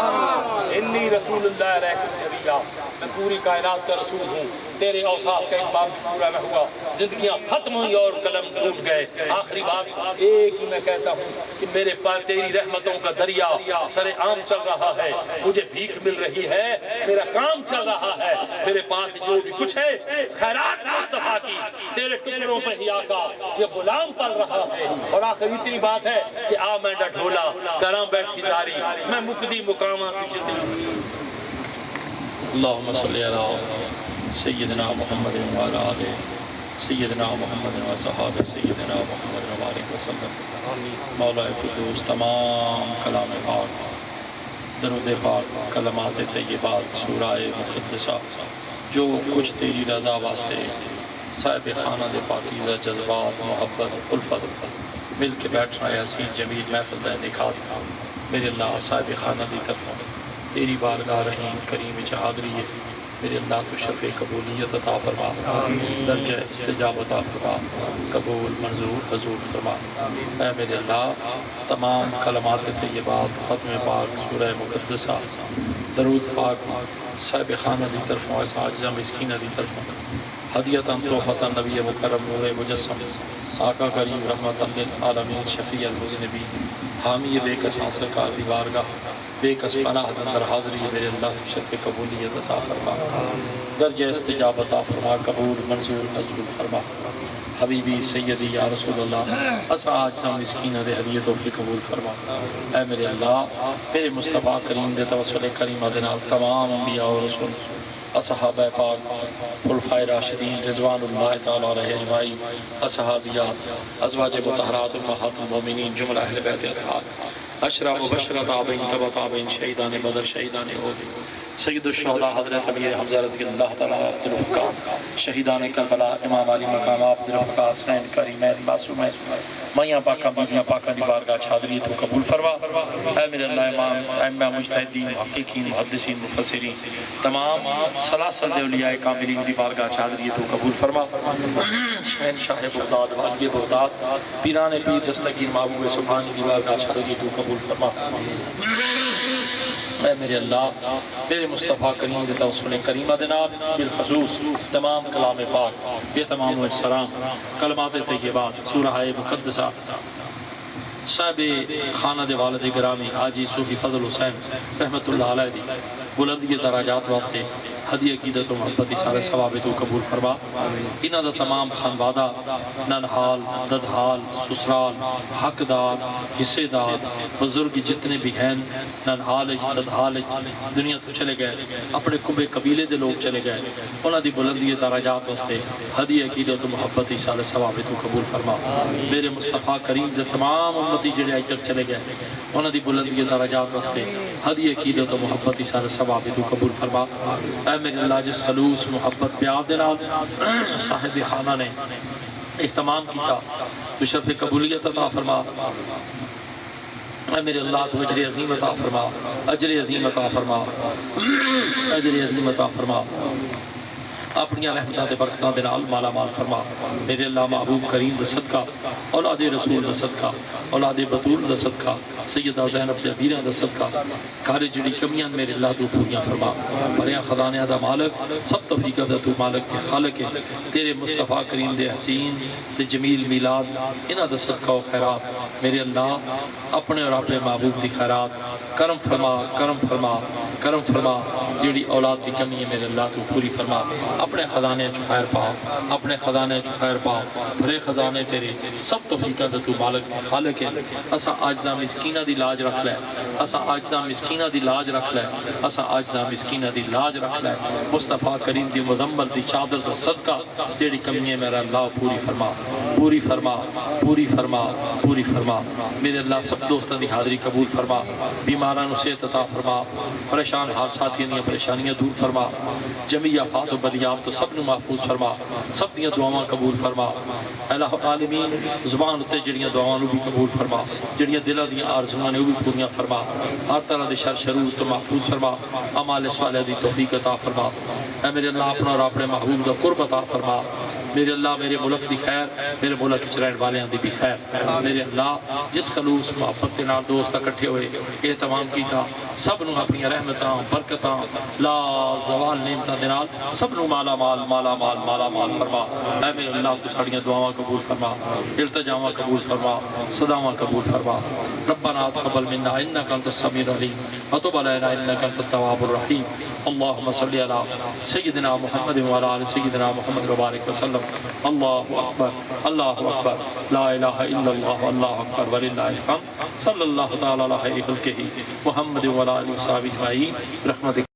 انی رسول اللہ رحم جبیلا میں پوری کائنات کا رسول ہوں تیرے اوصاف کا ایک باب پورا نہ ہوا زندگیاں ختم ہوئی اور قلم ٹوٹ گئے آخری بات ایک ہی میں کہتا ہوں کہ میرے پاس تیری رحمتوں کا دریا سر عام چل رہا ہے مجھے بھیک مل رہی ہے میرا کام چل رہا ہے میرے پاس جو بھی کچھ ہے خیرات مصطفیٰ کی تیرے ٹکڑوں پہ ہی آقا یہ غلام پل رہا ہے اور آخر اتنی بات ہے کہ آ میں ڈھولا کراں بیٹھی زاری میں مقدی مقامہ کی جتنی اللہم صلی علی سیدنا محمد وعلی آلہ سیدنا محمد و صحابہ سیدنا محمد وبارک وسلم مولا قدوس تمام کلام پاک درود پاک کلمات طیبات سورہ مقدسہ جو کچھ تیری رضا واسطے صاحب خانہ دے پاکیزہ جذبات محبت الفت مل کے بیٹھنا یاسین جمیل محفل دے نکات میرے اللہ صاحب خانہ دی طرف تیری بارگاہ رحیم کریم حاضری ہے میرے اللہ تو شفع قبولیت عطا فرما درجہ استجابت عطا فرما قبول منظور حضور فرما اے میرے اللہ تمام کلمات طیبات ختم پاک سورہ مقدسہ درود پاک صاحب خانہ دی طرفوں ایسا عاجزہ مسکینہ دی طرفوں ہدیتاً توفتاً نبی مکرم نور مجسم آقا کریم رحمت للعالمین شفیع المذنبی حامی بے کساں سرکار دی بارگاہ بے کس پناہ اندر حاضری میرے اللہ شفع قبولیت عطا فرما درجہ استجابت عطا فرما قبول منظور حضور فرما حبیبی سیدی یا رسول اللہ اسا عاجزہ مسکینہ دے ہدیتوں کی قبول فرما اے میرے اللہ میرے مصطفیٰ کریم دے توسل کریمہ دے نال تمام انبیاء و رسول اصحابہ پاک خلفائے راشدین رضوان اللہ تعالیٰ علیہ اجمعین اصحابیات ازواج مطہرات امہات المومنین جملہ اہل بیت اطہار اشرا مبشرہ تابعین تبع تابعین شہیدان بدر شہیدان احد سید الشہداء حضرت امیر حمزہ رضی اللہ تعالیٰ عبد الحقاق شہیدان کربلا امام علی مقام عبد الحقاق حسنین کریمین معصومین میاں پاکاں بیبیاں پاکاں دی بارگاہ حاضری تو قبول فرما اے میرے اللہ امام ائمہ مجتہدین محققین محدثین مفسرین تمام سلاسل اولیاء کاملین دی بارگاہ حاضری تو قبول فرما شہنشاہ بغداد والی بغداد پیران پیر دستگیر محبوب سبحانی دی بارگاہ حاضری تو قبول فرما اے میرے اللہ میرے مصطفیٰ کریم دے توسل کریمہ دے نال بالخصوص تمام کلام پاک یہ تمام السلام کلمات طیبات سورہ مقدسہ صاحب خانہ دے والد گرامی حاجی صوفی فضل حسین رحمت اللہ علیہ دی بلندی درجات واسطے ہدیہ عقیدت و محبت سارے ثواب تو قبول فرما انہاں دا تمام خانوادہ ننحال ددحال سسرال حقدار حصے دار بزرگ جتنے بھی ہیں ننحال ددحال دنیا تو چلے گئے اپنے کبے قبیلے دے لوگ چلے گئے انہاں دی بلندی درجات واسطے ہدیہ عقیدت و محبت سارے ثواب تو قبول فرما میرے مصطفیٰ کریم دے تمام امتی جڑے اج تک چلے گئے انہاں دی بلندی درجات واسطے ہدیہ عقیدت و محبت سارے ثواب تو قبول فرما اے میرے اللہ جس خلوص محبت پیار دے نال صاحب خانہ نے اہتمام کیتا تو شرف قبولیت عطا فرما اے میرے اللہ تو اجر عظیم عطا فرما اجر عظیم عطا فرما اجر عظیم عطا فرما اپنی رحمتاں تے برکتاں دے نال مالا مال فرما میرے اللہ محبوب کریم دا صدقہ اولاد رسول دا صدقہ اولاد بطول دا صدقہ سیدہ زینب دے بیرہ دا صدقہ کارے جڑی کمیاں میرے اللہ تو پوریاں فرما بریاں خدانیاں دا مالک سب توفیقہ دا تو مالک کے خالق ہے تیرے مصطفیٰ کریم دے حسین دے جمیل میلاد انہاں دا صدقہ و خیرات میرے اللہ اپنے اور اپنے محبوب دی خیرات کرم فرما کرم فرما، جیڑی اولاد کی کمی ہے میرے اللہ تو پوری فرما، اپنے خزانے چ خیر پا، اپنے خزانے چ خیر پا، بھرے خزانے تیرے، سب توفیقہ تو مالک ہے، خالق ہے۔ اسا عاجزاں مسکینہ دی لاج رکھ لے، اسا عاجزاں مسکینہ دی لاج رکھ لے، اسا عاجزاں مسکینہ دی لاج رکھ لے، مصطفیٰ کریم دی مزمل دی چادر دا صدقہ جیڑی کمی ہے میرا اللہ پوری فرما، پوری فرما، پوری فرما، پوری فرما۔ میرے اللہ سب دوستاں دی حاضری قبول فرما، بیماراں نو صحت عطا فرما، پریشان حال ساتھیاں دیاں پریشانیاں دور فرما، جمیع آفات و بلیات تو سب نو محفوظ فرما، سب دیاں دعاواں قبول فرما۔ الہ العالمین زبان اتے جڑیاں دعاواں نو بھی قبول فرما، جڑیاں دلاں دیاں آرزوئاں نے وہ بھی پوریاں فرما، ہر طرح دے شر شرور تو محفوظ فرما، اعمال صالحہ دی توفیق عطا فرما۔ اے میرے اللہ اپنا اور اپنے محبوب دا قرب عطا فرما۔ میرے اللہ میرے ملک دی خیر، میرے ملک وچ رہن والیاں دی بھی خیر۔ میرے اللہ جس خلوص محبت کے نال دوست اکٹھے ہوئے اہتمام کیتا، سب نو اپنی رحمتاں برکتاں لا زوال نعمتاں دے نال سب نو مالا مال مالا مال مالا مال فرما۔ اے میرے اللہ تو ساڈیاں دعاواں قبول فرما، التجاواں قبول فرما، صداواں قبول فرما۔ ربنا تقبل منا انک انت السمیع العلیم وتب علینا انک انت التواب الرحیم۔ اللهم صل على سيدنا محمد وعلى آل سيدنا محمد وبارك وسلم۔ اللہ اکبر، اللہ اکبر، لا الہ الا اللہ، اللہ اکبر وللہ الحمد۔ صلی اللہ تعالی علیہ خلقہ محمد وعلى آلہ وصحبہ اجمعین برحمتک۔